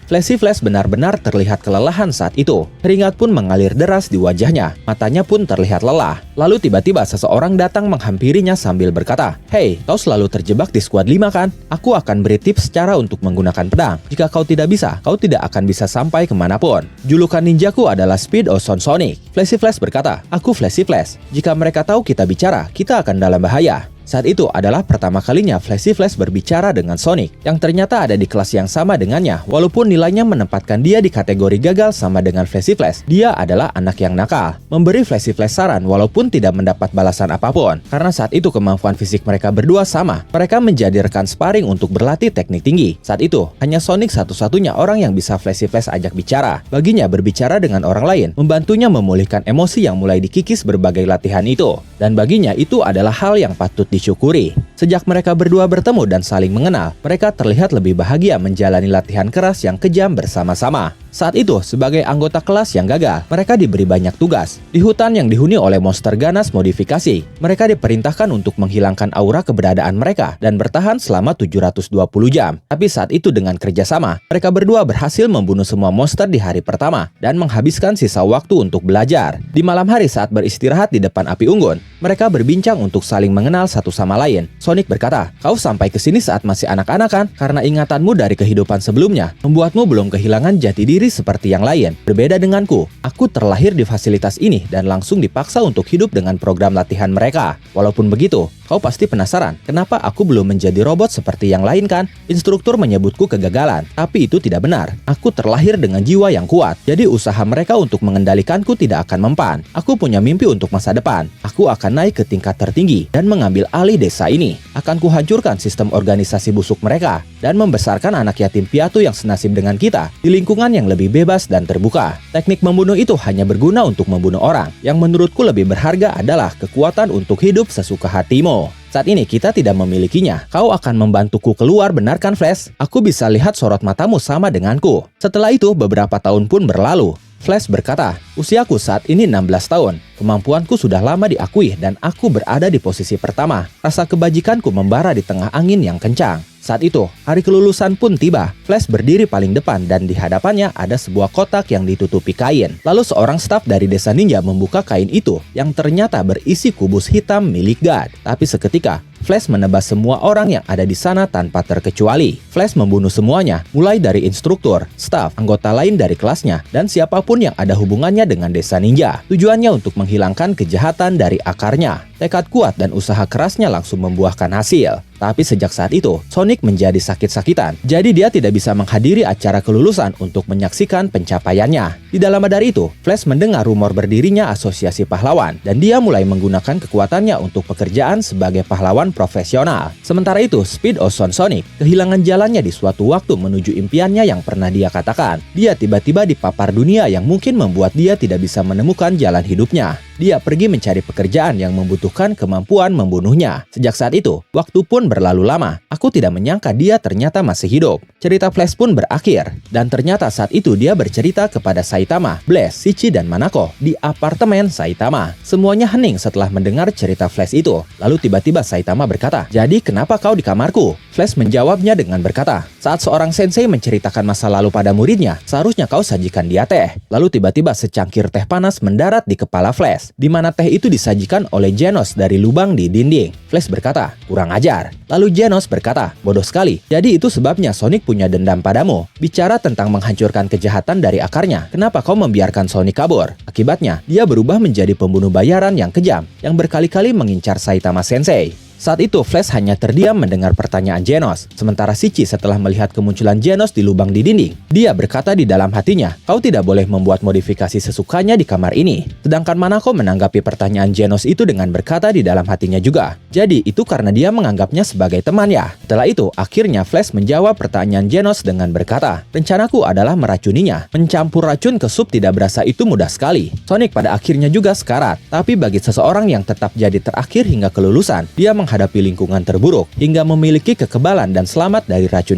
Flashy Flash benar-benar terlihat kelelahan saat itu. Keringat pun mengalir deras di wajahnya. Matanya pun terlihat lelah. Lalu tiba-tiba seseorang datang menghampirinya sambil berkata, "Hei, kau selalu terjebak di Squad 5 kan? Aku akan beri tips cara untuk menggunakan pedang. Jika kau tidak bisa, kau tidak akan bisa sampai kemanapun." Julukan ninjaku adalah Speed Ozone Sonic. Flashy Flash berkata, "Aku Flashy Flash. Jika mereka tahu kita bicara, kita akan dalam bahaya." Saat itu adalah pertama kalinya Flashy Flash berbicara dengan Sonic, yang ternyata ada di kelas yang sama dengannya. Walaupun nilainya menempatkan dia di kategori gagal sama dengan Flashy Flash, dia adalah anak yang nakal. Memberi Flashy Flash saran walaupun tidak mendapat balasan apapun. Karena saat itu kemampuan fisik mereka berdua sama. Mereka menjadi rekan sparring untuk berlatih teknik tinggi. Saat itu, hanya Sonic satu-satunya orang yang bisa Flashy Flash ajak bicara. Baginya berbicara dengan orang lain, membantunya memulihkan emosi yang mulai dikikis berbagai latihan itu. Dan baginya itu adalah hal yang patut disyukuri. Sejak mereka berdua bertemu dan saling mengenal, mereka terlihat lebih bahagia menjalani latihan keras yang kejam bersama-sama. Saat itu, sebagai anggota kelas yang gagal, mereka diberi banyak tugas. Di hutan yang dihuni oleh monster ganas modifikasi, mereka diperintahkan untuk menghilangkan aura keberadaan mereka dan bertahan selama 720 jam. Tapi saat itu dengan kerjasama, mereka berdua berhasil membunuh semua monster di hari pertama dan menghabiskan sisa waktu untuk belajar. Di malam hari saat beristirahat di depan api unggun, mereka berbincang untuk saling mengenal satu sama lain. Sonic berkata, "Kau sampai ke sini saat masih anak-anak kan? Karena ingatanmu dari kehidupan sebelumnya membuatmu belum kehilangan jati diri seperti yang lain. Berbeda denganku, aku terlahir di fasilitas ini dan langsung dipaksa untuk hidup dengan program latihan mereka. Walaupun begitu, kau pasti penasaran, kenapa aku belum menjadi robot seperti yang lain kan? Instruktur menyebutku kegagalan, tapi itu tidak benar. Aku terlahir dengan jiwa yang kuat, jadi usaha mereka untuk mengendalikanku tidak akan mempan. Aku punya mimpi untuk masa depan. Aku akan naik ke tingkat tertinggi dan mengambil alih desa ini. Akan kuhancurkan sistem organisasi busuk mereka dan membesarkan anak yatim piatu yang senasib dengan kita di lingkungan yang lebih bebas dan terbuka. Teknik membunuh itu hanya berguna untuk membunuh orang. Yang menurutku lebih berharga adalah kekuatan untuk hidup sesuka hatimu. Saat ini kita tidak memilikinya. Kau akan membantuku keluar, benar kan Flash? Aku bisa lihat sorot matamu sama denganku." Setelah itu beberapa tahun pun berlalu. Flash berkata, "Usiaku saat ini 16 tahun. Kemampuanku sudah lama diakui dan aku berada di posisi pertama. Rasa kebajikanku membara di tengah angin yang kencang." Saat itu, hari kelulusan pun tiba. Flash berdiri paling depan dan di hadapannya ada sebuah kotak yang ditutupi kain. Lalu seorang staf dari desa ninja membuka kain itu yang ternyata berisi kubus hitam milik God. Tapi seketika, Flash menebas semua orang yang ada di sana tanpa terkecuali. Flash membunuh semuanya, mulai dari instruktur, staf, anggota lain dari kelasnya, dan siapapun yang ada hubungannya dengan desa ninja. Tujuannya untuk menghilangkan kejahatan dari akarnya. Tekad kuat dan usaha kerasnya langsung membuahkan hasil. Tapi sejak saat itu, Sonic menjadi sakit-sakitan. Jadi dia tidak bisa menghadiri acara kelulusan untuk menyaksikan pencapaiannya. Di dalam dari itu, Flash mendengar rumor berdirinya asosiasi pahlawan, dan dia mulai menggunakan kekuatannya untuk pekerjaan sebagai pahlawan profesional. Sementara itu, Speed Ozone Sonic kehilangan jalannya di suatu waktu menuju impiannya yang pernah dia katakan. Dia tiba-tiba dipapar dunia yang mungkin membuat dia tidak bisa menemukan jalan hidupnya. Dia pergi mencari pekerjaan yang membutuhkan kemampuan membunuhnya. Sejak saat itu, waktu pun berlalu lama. Aku tidak menyangka dia ternyata masih hidup. Cerita Flash pun berakhir. Dan ternyata saat itu dia bercerita kepada Saitama, Blaze, Shichi, dan Manako di apartemen Saitama. Semuanya hening setelah mendengar cerita Flash itu. Lalu tiba-tiba Saitama berkata, "Jadi kenapa kau di kamarku?" Flash menjawabnya dengan berkata, "Saat seorang sensei menceritakan masa lalu pada muridnya, seharusnya kau sajikan dia teh." Lalu tiba-tiba secangkir teh panas mendarat di kepala Flash, di mana teh itu disajikan oleh Genos dari lubang di dinding. Flash berkata, "Kurang ajar." Lalu Genos berkata, "Bodoh sekali. Jadi itu sebabnya Sonic punya dendam padamu. Bicara tentang menghancurkan kejahatan dari akarnya, kenapa kau membiarkan Sonic kabur? Akibatnya, dia berubah menjadi pembunuh bayaran yang kejam, yang berkali-kali mengincar Saitama Sensei." Saat itu Flash hanya terdiam mendengar pertanyaan Genos. Sementara Shiki setelah melihat kemunculan Genos di lubang di dinding, dia berkata di dalam hatinya, kau tidak boleh membuat modifikasi sesukanya di kamar ini. Sedangkan Manako menanggapi pertanyaan Genos itu dengan berkata di dalam hatinya juga, jadi itu karena dia menganggapnya sebagai teman ya. Setelah itu, akhirnya Flash menjawab pertanyaan Genos dengan berkata, rencanaku adalah meracuninya. Mencampur racun ke sup tidak berasa itu mudah sekali. Sonic pada akhirnya juga sekarat, tapi bagi seseorang yang tetap jadi terakhir hingga kelulusan, dia menghadapi lingkungan terburuk hingga memiliki kekebalan dan selamat dari racun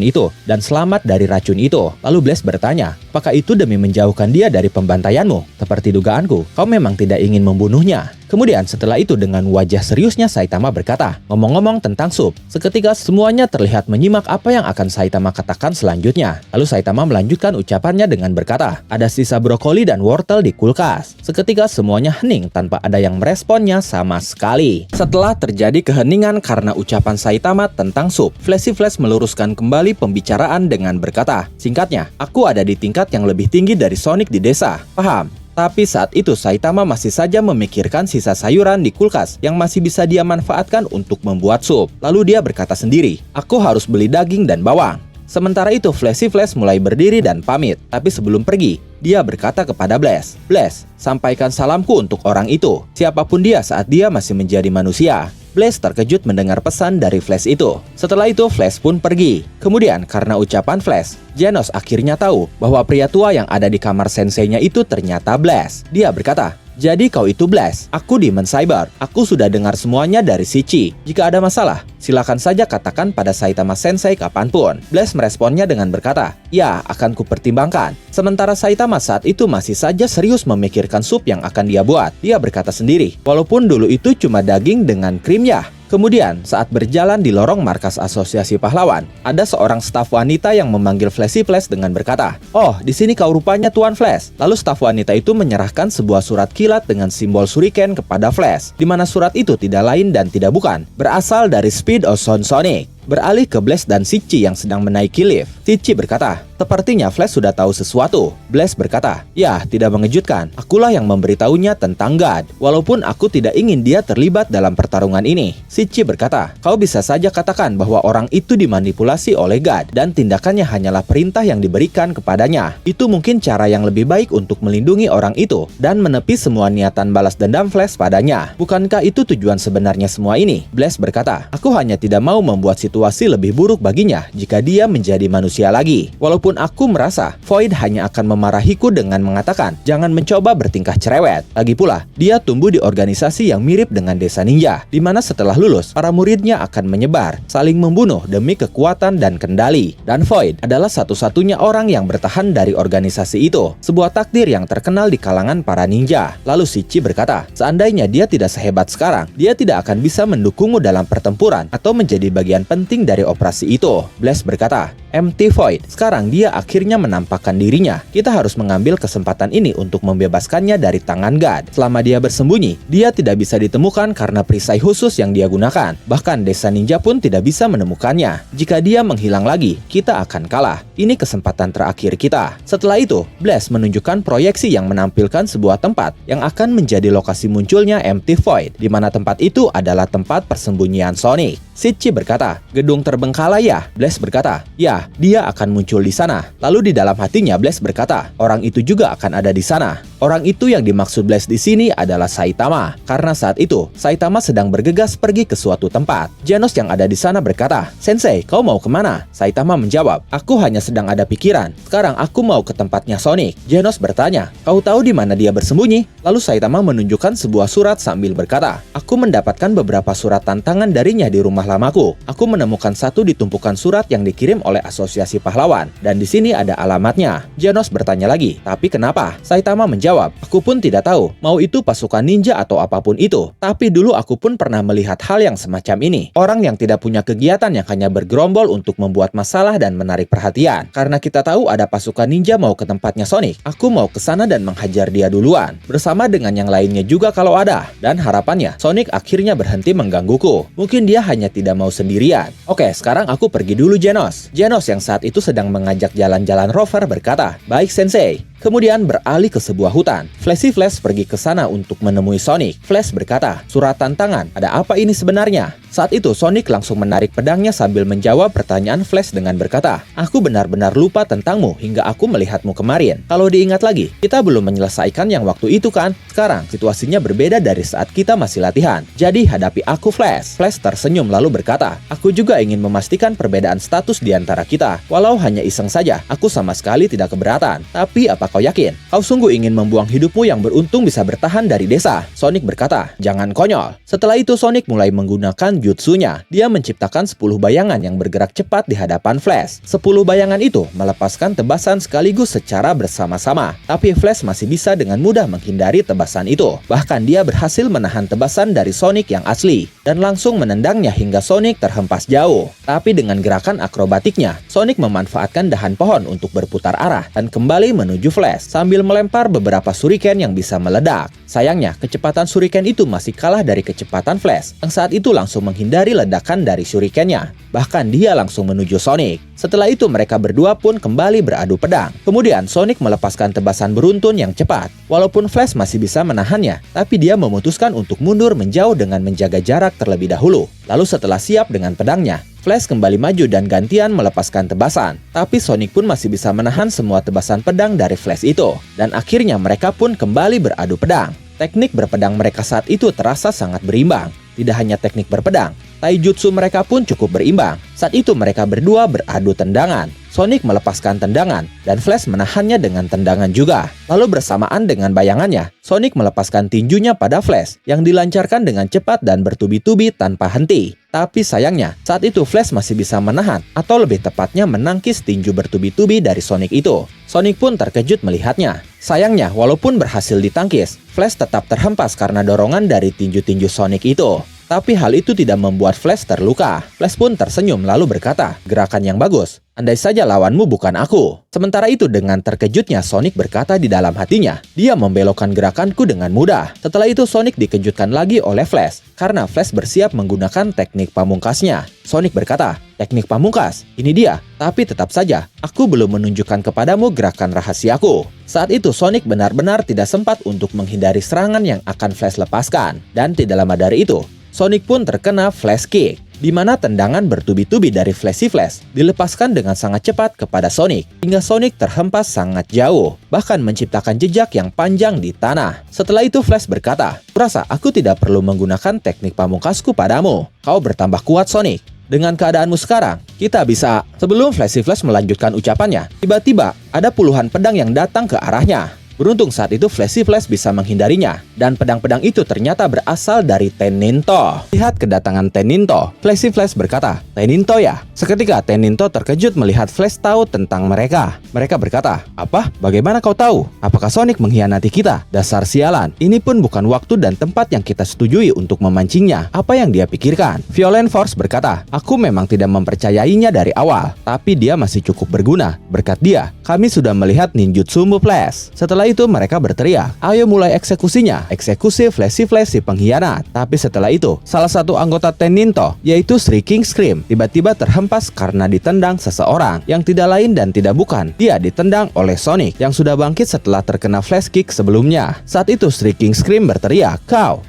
itu. Lalu Blaze bertanya, apakah itu demi menjauhkan dia dari pembantaianmu? Seperti dugaanku, kau memang tidak ingin membunuhnya. Kemudian setelah itu dengan wajah seriusnya Saitama berkata, ngomong-ngomong tentang sup, seketika semuanya terlihat menyimak apa yang akan Saitama katakan selanjutnya. Lalu Saitama melanjutkan ucapannya dengan berkata, ada sisa brokoli dan wortel di kulkas. Seketika semuanya hening tanpa ada yang meresponnya sama sekali. Setelah terjadi keheningan karena ucapan Saitama tentang sup, Flashy Flash meluruskan kembali pembicaraan dengan berkata, singkatnya, aku ada di tingkat yang lebih tinggi dari Sonic di desa. Paham? Tapi saat itu Saitama masih saja memikirkan sisa sayuran di kulkas yang masih bisa dia manfaatkan untuk membuat sup. Lalu dia berkata sendiri, aku harus beli daging dan bawang. Sementara itu Flashy Flash mulai berdiri dan pamit. Tapi sebelum pergi, dia berkata kepada Blaze, Blaze, sampaikan salamku untuk orang itu, siapapun dia saat dia masih menjadi manusia. Blaze terkejut mendengar pesan dari Flash itu. Setelah itu Flash pun pergi. Kemudian karena ucapan Flash, Genos akhirnya tahu bahwa pria tua yang ada di kamar senseinya itu ternyata Blaze. Dia berkata, jadi kau itu Blaze, aku Demon Cyber. Aku sudah dengar semuanya dari Shiki. Jika ada masalah, silakan saja katakan pada Saitama Sensei kapanpun. Blaze meresponnya dengan berkata, ya akan kupertimbangkan. Sementara Saitama saat itu masih saja serius memikirkan sup yang akan dia buat. Dia berkata sendiri, walaupun dulu itu cuma daging dengan krim ya. Kemudian, saat berjalan di lorong markas Asosiasi Pahlawan, ada seorang staf wanita yang memanggil Flashy Flash dengan berkata, oh, di sini kau rupanya Tuan Flash. Lalu staf wanita itu menyerahkan sebuah surat kilat dengan simbol shuriken kepada Flash, di mana surat itu tidak lain dan tidak bukan berasal dari Speed Ozone Sonic. Beralih ke Blaze dan Shiki yang sedang menaiki lift. Shiki berkata, sepertinya Flash sudah tahu sesuatu. Blaze berkata, ya tidak mengejutkan, akulah yang memberitahunya tentang God, walaupun aku tidak ingin dia terlibat dalam pertarungan ini. Shiki berkata, kau bisa saja katakan bahwa orang itu dimanipulasi oleh God dan tindakannya hanyalah perintah yang diberikan kepadanya. Itu mungkin cara yang lebih baik untuk melindungi orang itu dan menepi semua niatan balas dendam Flash padanya. Bukankah itu tujuan sebenarnya semua ini? Blaze berkata, aku hanya tidak mau membuat situasi lebih buruk baginya jika dia menjadi manusia lagi. Walaupun aku merasa Void hanya akan memarahiku dengan mengatakan jangan mencoba bertingkah cerewet. Lagi pula, dia tumbuh di organisasi yang mirip dengan desa ninja, di mana setelah lulus, para muridnya akan menyebar, saling membunuh demi kekuatan dan kendali. Dan Void adalah satu-satunya orang yang bertahan dari organisasi itu. Sebuah takdir yang terkenal di kalangan para ninja. Lalu Shiki berkata, seandainya dia tidak sehebat sekarang, dia tidak akan bisa mendukungmu dalam pertempuran atau menjadi bagian penting dari operasi itu. Blaze berkata, MT Void, sekarang dia akhirnya menampakkan dirinya. Kita harus mengambil kesempatan ini untuk membebaskannya dari tangan God. Selama dia bersembunyi, dia tidak bisa ditemukan karena perisai khusus yang dia gunakan. Bahkan desa ninja pun tidak bisa menemukannya. Jika dia menghilang lagi, kita akan kalah. Ini kesempatan terakhir kita. Setelah itu, Blaze menunjukkan proyeksi yang menampilkan sebuah tempat yang akan menjadi lokasi munculnya MT Void, di mana tempat itu adalah tempat persembunyian Sonic. Shiki berkata, gedung terbengkalai ya? Blaze berkata, ya, dia akan muncul di sana. Lalu di dalam hatinya Blaze berkata, orang itu juga akan ada di sana. Orang itu yang dimaksud Blaze di sini adalah Saitama. Karena saat itu, Saitama sedang bergegas pergi ke suatu tempat. Genos yang ada di sana berkata, Sensei, kau mau kemana? Saitama menjawab, aku hanya sedang ada pikiran. Sekarang aku mau ke tempatnya Sonic. Genos bertanya, kau tahu di mana dia bersembunyi? Lalu Saitama menunjukkan sebuah surat sambil berkata, aku mendapatkan beberapa surat tantangan darinya di rumah lamaku. Aku menemukan satu di tumpukan surat yang dikirim oleh Asosiasi Pahlawan, dan di sini ada alamatnya. Genos bertanya lagi, tapi kenapa? Saitama menjawab, aku pun tidak tahu, mau itu pasukan ninja atau apapun itu. Tapi dulu aku pun pernah melihat hal yang semacam ini. Orang yang tidak punya kegiatan yang hanya bergerombol untuk membuat masalah dan menarik perhatian. Karena kita tahu ada pasukan ninja mau ke tempatnya Sonic, aku mau ke sana dan menghajar dia duluan, bersama dengan yang lainnya juga kalau ada. Dan harapannya, Sonic akhirnya berhenti menggangguku. Mungkin dia hanya tidak mau sendirian. Oke, sekarang aku pergi dulu Genos. Genos yang saat itu sedang mengajak jalan-jalan Rover berkata, baik Sensei. kemudian beralih ke sebuah hutan. Flash pergi ke sana untuk menemui Sonic. Flash berkata, "Surat tantangan, ada apa ini sebenarnya?" Saat itu Sonic langsung menarik pedangnya sambil menjawab pertanyaan Flash dengan berkata, "Aku benar-benar lupa tentangmu hingga aku melihatmu kemarin. Kalau diingat lagi, kita belum menyelesaikan yang waktu itu kan? Sekarang situasinya berbeda dari saat kita masih latihan. Jadi hadapi aku, Flash." Flash tersenyum lalu berkata, "Aku juga ingin memastikan perbedaan status di antara kita. Walau hanya iseng saja, aku sama sekali tidak keberatan. Tapi apa kau yakin? Kau sungguh ingin membuang hidupmu yang beruntung bisa bertahan dari desa?" Sonic berkata, "Jangan konyol." Setelah itu Sonic mulai menggunakan jutsunya. Dia menciptakan 10 bayangan yang bergerak cepat di hadapan Flash. 10 bayangan itu melepaskan tebasan sekaligus secara bersama-sama. Tapi Flash masih bisa dengan mudah menghindari tebasan itu. Bahkan dia berhasil menahan tebasan dari Sonic yang asli dan langsung menendangnya hingga Sonic terhempas jauh. Tapi dengan gerakan akrobatiknya, Sonic memanfaatkan dahan pohon untuk berputar arah dan kembali menuju Flash sambil melempar beberapa shuriken yang bisa meledak. Sayangnya, kecepatan shuriken itu masih kalah dari kecepatan Flash yang saat itu langsung menghindari ledakan dari shurikennya. Bahkan dia langsung menuju Sonic. Setelah itu mereka berdua pun kembali beradu pedang. Kemudian Sonic melepaskan tebasan beruntun yang cepat. Walaupun Flash masih bisa menahannya, tapi dia memutuskan untuk mundur menjauh dengan menjaga jarak terlebih dahulu. Lalu setelah siap dengan pedangnya, Flash kembali maju dan gantian melepaskan tebasan. Tapi Sonic pun masih bisa menahan semua tebasan pedang dari Flash itu. Dan akhirnya mereka pun kembali beradu pedang. Teknik berpedang mereka saat itu terasa sangat berimbang. Tidak hanya teknik berpedang, taijutsu mereka pun cukup berimbang. Saat itu mereka berdua beradu tendangan. Sonic melepaskan tendangan dan Flash menahannya dengan tendangan juga. Lalu bersamaan dengan bayangannya, Sonic melepaskan tinjunya pada Flash yang dilancarkan dengan cepat dan bertubi-tubi tanpa henti. Tapi sayangnya, saat itu Flash masih bisa menahan atau lebih tepatnya menangkis tinju bertubi-tubi dari Sonic itu. Sonic pun terkejut melihatnya. Sayangnya, walaupun berhasil ditangkis, Flash tetap terhempas karena dorongan dari tinju-tinju Sonic itu. Tapi hal itu tidak membuat Flash terluka. Flash pun tersenyum lalu berkata, "Gerakan yang bagus. Andai saja lawanmu bukan aku." Sementara itu dengan terkejutnya Sonic berkata di dalam hatinya, "Dia membelokkan gerakanku dengan mudah." Setelah itu Sonic dikejutkan lagi oleh Flash karena Flash bersiap menggunakan teknik pamungkasnya. Sonic berkata, "Teknik pamungkas? Ini dia. Tapi tetap saja, aku belum menunjukkan kepadamu gerakan rahasiaku." Saat itu Sonic benar-benar tidak sempat untuk menghindari serangan yang akan Flash lepaskan. Dan tidak lama dari itu, Sonic pun terkena Flash Kick, di mana tendangan bertubi-tubi dari Flash dilepaskan dengan sangat cepat kepada Sonic, hingga Sonic terhempas sangat jauh, bahkan menciptakan jejak yang panjang di tanah. Setelah itu Flash berkata, "Kurasa aku tidak perlu menggunakan teknik pamungkasku padamu. Kau bertambah kuat, Sonic. Dengan keadaanmu sekarang, kita bisa..." Sebelum Flash melanjutkan ucapannya, tiba-tiba ada puluhan pedang yang datang ke arahnya. Beruntung saat itu Flash bisa menghindarinya, dan pedang-pedang itu ternyata berasal dari Teninto. Lihat kedatangan Teninto, Flash berkata, "Teninto ya?" Seketika Teninto terkejut melihat Flash tahu tentang mereka. Mereka berkata, "Apa? Bagaimana kau tahu? Apakah Sonic mengkhianati kita? Dasar sialan, ini pun bukan waktu dan tempat yang kita setujui untuk memancingnya. Apa yang dia pikirkan?" Violent Force berkata, "Aku memang tidak mempercayainya dari awal, tapi dia masih cukup berguna. Berkat dia, kami sudah melihat ninjutsumu, Flash." Setelah itu mereka berteriak, "Ayo mulai eksekusinya, eksekusi Flash si pengkhianat." Tapi setelah itu, salah satu anggota Teninto, yaitu Shrieking Scream, tiba-tiba terhempas karena ditendang seseorang yang tidak lain dan tidak bukan. Dia ditendang oleh Sonic yang sudah bangkit setelah terkena Flash Kick sebelumnya. Saat itu Shrieking Scream berteriak,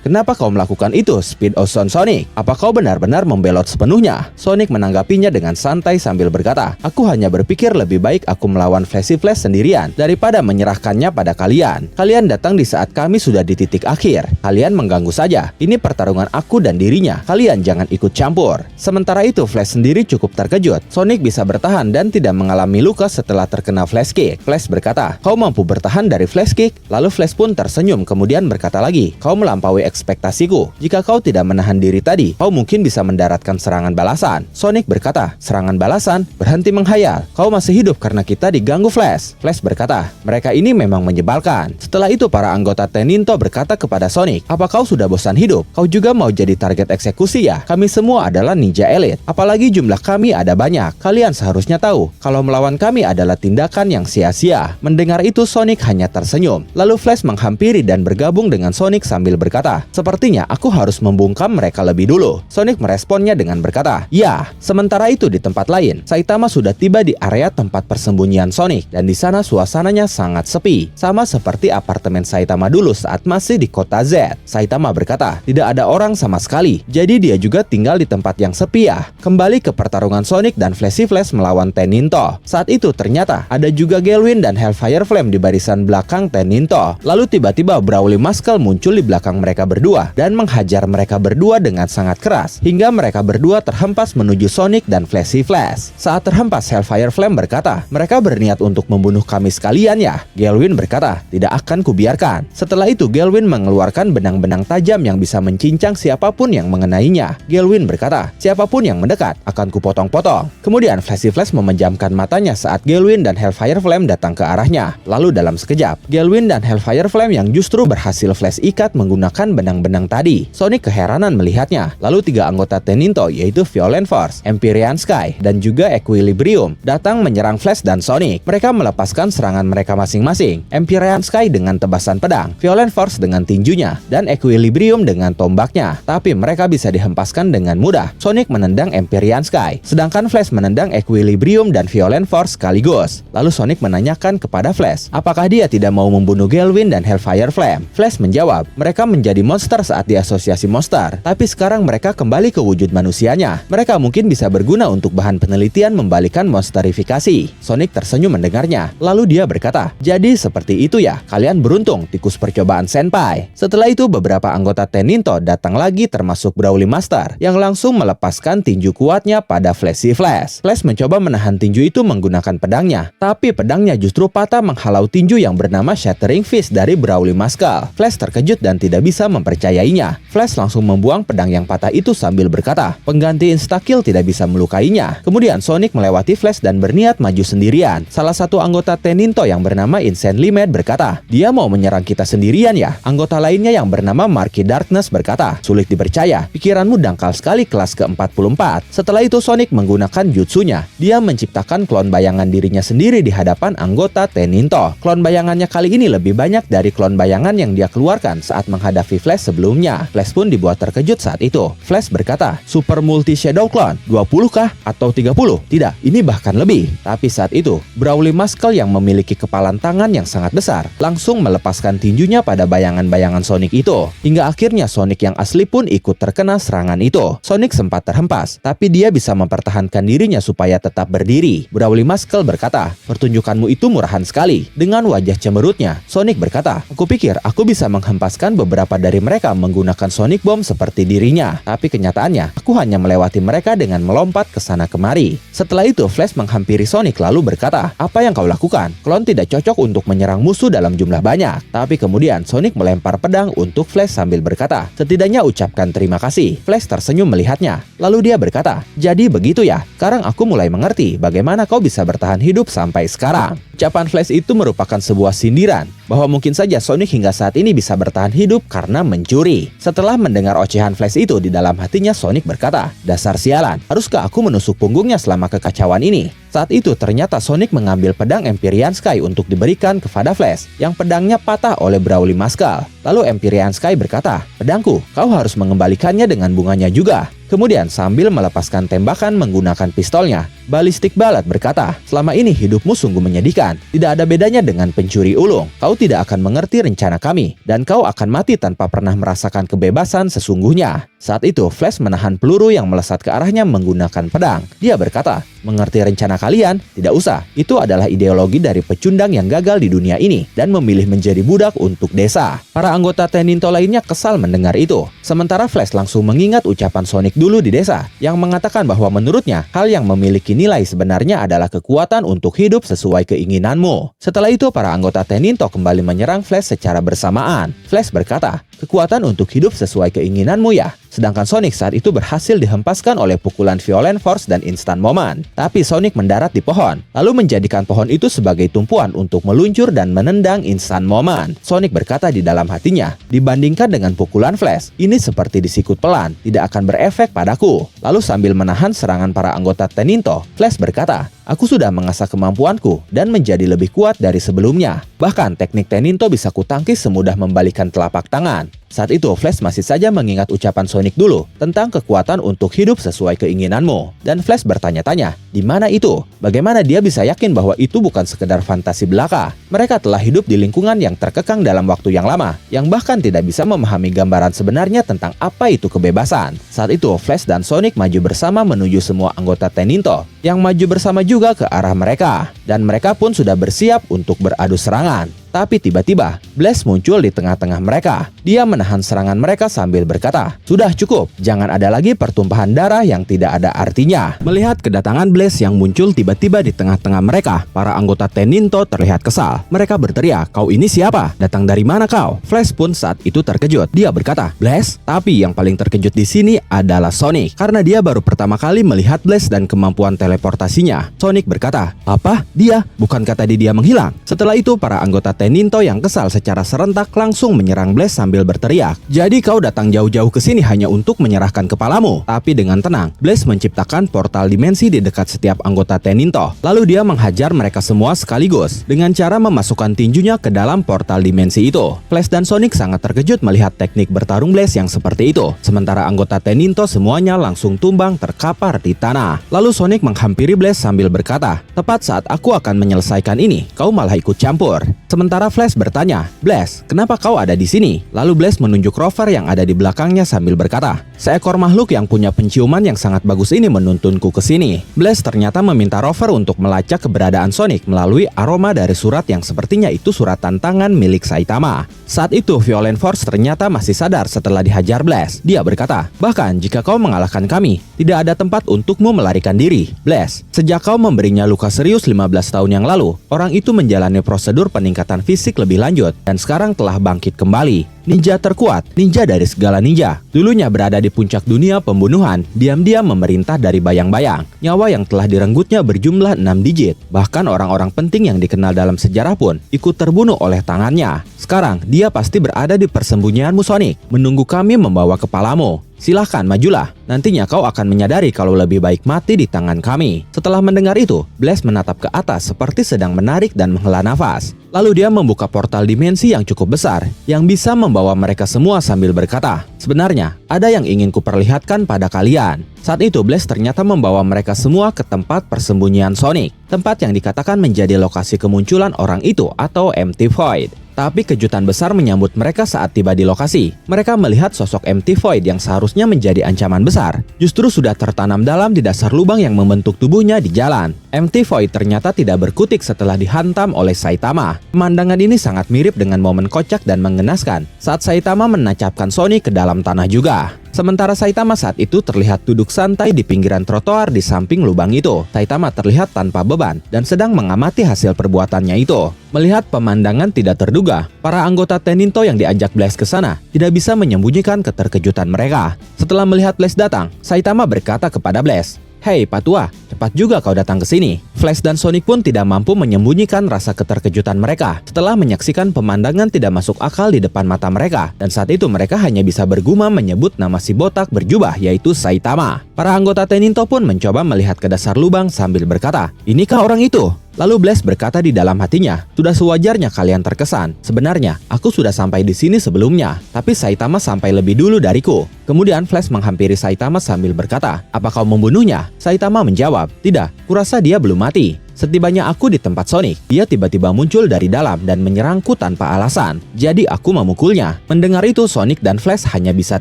Kenapa kau melakukan itu, Speed Ozone Sonic? Apa kau benar-benar membelot sepenuhnya?" Sonic menanggapinya dengan santai sambil berkata, "Aku hanya berpikir lebih baik aku melawan Flash sendirian daripada menyerahkannya pada kalian. Kalian datang di saat kami sudah di titik akhir. Kalian mengganggu saja. Ini pertarungan aku dan dirinya. Kalian jangan ikut campur." Sementara itu Flash sendiri cukup terkejut. Sonic bisa bertahan dan tidak mengalami luka setelah terkena Flash Kick. Flash berkata, "Kau mampu bertahan dari Flash Kick?" Lalu Flash pun tersenyum kemudian berkata lagi, "Kau melampaui ekspektasiku. Jika kau tidak menahan diri tadi, kau mungkin bisa mendaratkan serangan balasan." Sonic berkata, "Serangan balasan? Berhenti menghayal. Kau masih hidup karena kita diganggu, Flash." Flash berkata, "Mereka ini memang menyebalkan. Setelah itu para anggota Teninto berkata kepada Sonic, "Apa kau sudah bosan hidup? Kau juga mau jadi target eksekusi ya? Kami semua adalah ninja elit. Apalagi jumlah kami ada banyak. Kalian seharusnya tahu kalau melawan kami adalah tindakan yang sia-sia." Mendengar itu Sonic hanya tersenyum. Lalu Flash menghampiri dan bergabung dengan Sonic sambil berkata, "Sepertinya aku harus membungkam mereka lebih dulu." Sonic meresponnya dengan berkata, "Ya." Sementara itu di tempat lain, Saitama sudah tiba di area tempat persembunyian Sonic dan di sana suasananya sangat sepi, sama seperti apartemen Saitama dulu saat masih di kota Z. Saitama berkata, "Tidak ada orang sama sekali, jadi dia juga tinggal di tempat yang sepi ya." Kembali ke pertarungan Sonic dan Flashy Flash melawan Teninto. Saat itu ternyata ada juga Galwin dan Hellfire Flame di barisan belakang Teninto. Lalu tiba-tiba Brawly Muscle muncul di belakang mereka berdua dan menghajar mereka berdua dengan sangat keras hingga mereka berdua terhempas menuju Sonic dan Flashy Flash. Saat terhempas, Hellfire Flame berkata, "Mereka berniat untuk membunuh kami sekalian ya?" Galwin berkata, "Tidak akan kubiarkan." Setelah itu Galwin mengeluarkan benang-benang tajam yang bisa mencincang siapapun yang mengenainya. Galwin berkata, "Siapapun yang mendekat akan kupotong-potong." Kemudian Flashy Flash memejamkan matanya saat Galwin dan Hellfire Flame datang ke arahnya. Lalu dalam sekejap, Galwin dan Hellfire Flame yang justru berhasil Flash ikat menggunakan benang-benang tadi. Sonic keheranan melihatnya. Lalu tiga anggota Teninto yaitu Violent Force, Empyrean Sky, dan juga Equilibrium datang menyerang Flash dan Sonic. Mereka melepaskan serangan mereka masing-masing. Empyrean Sky dengan tebasan pedang, Violent Force dengan tinjunya, dan Equilibrium dengan tombaknya. Tapi mereka bisa dihempaskan dengan mudah. Sonic menendang Empyrean Sky, sedangkan Flash menendang Equilibrium dan Violent Force sekaligus. Lalu Sonic menanyakan kepada Flash, apakah dia tidak mau membunuh Galwin dan Hellfire Flame. Flash menjawab, mereka menjadi monster saat di asosiasi monster, tapi sekarang mereka kembali ke wujud manusianya. Mereka mungkin bisa berguna untuk bahan penelitian membalikan monsterifikasi. Sonic tersenyum mendengarnya. Lalu dia berkata, "Jadi seperti itu ya, kalian beruntung, tikus percobaan senpai." Setelah itu beberapa anggota Teninto datang lagi termasuk Brawly Master yang langsung melepaskan tinju kuatnya pada Flashy Flash. Flash mencoba menahan tinju itu menggunakan pedangnya, tapi pedangnya justru patah menghalau tinju yang bernama Shattering Fist dari Brawly Muscle. Flash terkejut dan tidak bisa mempercayainya. Flash langsung membuang pedang yang patah itu sambil berkata, "Pengganti insta-kill tidak bisa melukainya." Kemudian Sonic melewati Flash dan berniat maju sendirian. Salah satu anggota Teninto yang bernama Insanely Mad berkata, "Dia mau menyerang kita sendirian ya?" Anggota lainnya yang bernama Marky Darkness berkata, "Sulit dipercaya, pikiranmu dangkal sekali kelas ke-44." Setelah itu Sonic menggunakan jutsunya. Dia menciptakan klon bayangan dirinya sendiri di hadapan anggota Teninto. Klon bayangannya kali ini lebih banyak dari klon bayangan yang dia keluarkan saat menghadapi Flash sebelumnya. Flash pun dibuat terkejut saat itu. Flash berkata, "Super Multi Shadow Clone, 20 kah? Atau 30? Tidak, ini bahkan lebih." Tapi saat itu, Brawly Muscle yang memiliki kepalan tangan yang sangat besar langsung melepaskan tinjunya pada bayangan-bayangan Sonic itu. Hingga akhirnya Sonic yang asli pun ikut terkena serangan itu. Sonic sempat terhempas, tapi dia bisa mempertahankan dirinya supaya tetap berdiri. Brawly Muscle berkata, "Pertunjukanmu itu murahan sekali." Dengan wajah cemberutnya, Sonic berkata, "Aku pikir aku bisa menghempaskan beberapa dari mereka menggunakan Sonic Bomb seperti dirinya. Tapi kenyataannya, aku hanya melewati mereka dengan melompat ke sana kemari." Setelah itu, Flash menghampiri Sonic lalu berkata, "Apa yang kau lakukan? Klon tidak cocok untuk menyerang musuh dalam jumlah banyak." Tapi kemudian Sonic melempar pedang untuk Flash sambil berkata, "Setidaknya ucapkan terima kasih." Flash tersenyum melihatnya. Lalu dia berkata, "Jadi begitu ya? Sekarang aku mulai mengerti bagaimana kau bisa bertahan hidup sampai sekarang." Ucapan Flash itu merupakan sebuah sindiran bahwa mungkin saja Sonic hingga saat ini bisa bertahan hidup karena mencuri. Setelah mendengar ocehan Flash itu, di dalam hatinya Sonic berkata, "Dasar sialan, haruskah aku menusuk punggungnya selama kekacauan ini?" Saat itu ternyata Sonic mengambil pedang Empyrean Sky untuk diberikan kepada Flash yang pedangnya patah oleh Brawly Muscle. Lalu Empyrean Sky berkata, "Pedangku, kau harus mengembalikannya dengan bunganya juga." Kemudian sambil melepaskan tembakan menggunakan pistolnya, Ballistic Ballad berkata, "Selama ini hidupmu sungguh menyedihkan. Tidak ada bedanya dengan pencuri ulung. Kau tidak akan mengerti rencana kami, dan kau akan mati tanpa pernah merasakan kebebasan sesungguhnya." Saat itu Flash menahan peluru yang melesat ke arahnya menggunakan pedang. Dia berkata, "Mengerti rencana kalian? Tidak usah. Itu adalah ideologi dari pecundang yang gagal di dunia ini dan memilih menjadi budak untuk desa." Para anggota Teninto lainnya kesal mendengar itu. Sementara Flash langsung mengingat ucapan Sonic dulu di desa yang mengatakan bahwa menurutnya hal yang memiliki nilai sebenarnya adalah kekuatan untuk hidup sesuai keinginanmu. Setelah itu para anggota Teninto kembali menyerang Flash secara bersamaan. Flash berkata, kekuatan untuk hidup sesuai keinginanmu ya. Sedangkan Sonic saat itu berhasil dihempaskan oleh pukulan Violent Force dan Instant Moment. Tapi Sonic mendarat di pohon, lalu menjadikan pohon itu sebagai tumpuan untuk meluncur dan menendang Instant Moment. Sonic berkata di dalam hatinya, dibandingkan dengan pukulan Flash, ini seperti disikut pelan, tidak akan berefek padaku. Lalu sambil menahan serangan para anggota Teninto, Flash berkata, aku sudah mengasah kemampuanku dan menjadi lebih kuat dari sebelumnya. Bahkan teknik Teninto bisa kutangkis semudah membalikkan telapak tangan. Saat itu Flash masih saja mengingat ucapan Sonic dulu tentang kekuatan untuk hidup sesuai keinginanmu. Dan Flash bertanya-tanya, di mana itu? Bagaimana dia bisa yakin bahwa itu bukan sekedar fantasi belaka? Mereka telah hidup di lingkungan yang terkekang dalam waktu yang lama, yang bahkan tidak bisa memahami gambaran sebenarnya tentang apa itu kebebasan. Saat itu Flash dan Sonic maju bersama menuju semua anggota Teninto, yang maju bersama juga ke arah mereka. Dan mereka pun sudah bersiap untuk beradu serangan. Tapi tiba-tiba, Blaze muncul di tengah-tengah mereka. Dia menahan serangan mereka sambil berkata, sudah cukup, jangan ada lagi pertumpahan darah yang tidak ada artinya. Melihat kedatangan Blaze yang muncul tiba-tiba di tengah-tengah mereka, para anggota Teninto terlihat kesal. Mereka berteriak, kau ini siapa? Datang dari mana kau? Flash pun saat itu terkejut. Dia berkata, Blaze? Tapi yang paling terkejut di sini adalah Sonic, karena dia baru pertama kali melihat Blaze dan kemampuan teleportasinya. Sonic berkata, apa? Dia? Bukankah tadi dia menghilang? Setelah itu, para anggota Teninto yang kesal secara serentak langsung menyerang Blaze sambil berteriak, jadi kau datang jauh-jauh ke sini hanya untuk menyerahkan kepalamu? Tapi dengan tenang, Blaze menciptakan portal dimensi di dekat setiap anggota Teninto. Lalu dia menghajar mereka semua sekaligus dengan cara memasukkan tinjunya ke dalam portal dimensi itu. Flash dan Sonic sangat terkejut melihat teknik bertarung Blaze yang seperti itu. Sementara anggota Teninto semuanya langsung tumbang terkapar di tanah. Lalu Sonic menghampiri Blaze sambil berkata, tepat saat aku akan menyelesaikan ini, kau malah ikut campur. Sementara Flash bertanya, Blaze, kenapa kau ada di sini? Lalu Blaze menunjuk Rover yang ada di belakangnya sambil berkata, seekor makhluk yang punya penciuman yang sangat bagus ini menuntunku ke sini. Blaze ternyata meminta Rover untuk melacak keberadaan Sonic melalui aroma dari surat yang sepertinya itu surat tantangan milik Saitama. Saat itu Violent Force ternyata masih sadar setelah dihajar Blaze. Dia berkata, bahkan jika kau mengalahkan kami, tidak ada tempat untukmu melarikan diri. Blaze, sejak kau memberinya luka serius 15 tahun yang lalu, orang itu menjalani prosedur peningkatan fisik lebih lanjut dan sekarang telah bangkit kembali. Ninja terkuat, ninja dari segala ninja. Dulunya berada di puncak dunia pembunuhan, diam-diam memerintah dari bayang-bayang. Nyawa yang telah direnggutnya berjumlah 6 digit. Bahkan orang-orang penting yang dikenal dalam sejarah pun ikut terbunuh oleh tangannya. Sekarang, dia pasti berada di persembunyianmu Sonic, menunggu kami membawa kepalamu. Silahkan majulah, nantinya kau akan menyadari kalau lebih baik mati di tangan kami. Setelah mendengar itu, Blaze menatap ke atas seperti sedang menarik dan menghela nafas. Lalu dia membuka portal dimensi yang cukup besar, yang bisa membawa mereka semua sambil berkata, sebenarnya, ada yang ingin kuperlihatkan pada kalian. Saat itu Blaze ternyata membawa mereka semua ke tempat persembunyian Sonic, tempat yang dikatakan menjadi lokasi kemunculan orang itu atau Empty Void. Tapi kejutan besar menyambut mereka saat tiba di lokasi. Mereka melihat sosok Empty Void yang seharusnya menjadi ancaman besar, justru sudah tertanam dalam di dasar lubang yang membentuk tubuhnya di jalan. Empty Void ternyata tidak berkutik setelah dihantam oleh Saitama. Pemandangan ini sangat mirip dengan momen kocak dan mengenaskan saat Saitama menancapkan Sonic ke dalam tanah juga. Sementara Saitama saat itu terlihat duduk santai di pinggiran trotoar di samping lubang itu. Saitama terlihat tanpa beban dan sedang mengamati hasil perbuatannya itu. Melihat pemandangan tidak terduga, para anggota Teninto yang diajak Blaze ke sana tidak bisa menyembunyikan keterkejutan mereka. Setelah melihat Blaze datang, Saitama berkata kepada Blaze, hei Patua, cepat juga kau datang ke sini. Flash dan Sonic pun tidak mampu menyembunyikan rasa keterkejutan mereka setelah menyaksikan pemandangan tidak masuk akal di depan mata mereka. Dan saat itu mereka hanya bisa bergumam menyebut nama si botak berjubah yaitu Saitama. Para anggota Teninto pun mencoba melihat ke dasar lubang sambil berkata, inikah orang itu? Lalu Blaze berkata di dalam hatinya, sudah sewajarnya kalian terkesan. Sebenarnya, aku sudah sampai di sini sebelumnya, tapi Saitama sampai lebih dulu dariku. Kemudian Flash menghampiri Saitama sambil berkata, apa kau membunuhnya? Saitama menjawab, tidak, kurasa dia belum mati. Setibanya aku di tempat Sonic, dia tiba-tiba muncul dari dalam dan menyerangku tanpa alasan. Jadi aku memukulnya. Mendengar itu Sonic dan Flash hanya bisa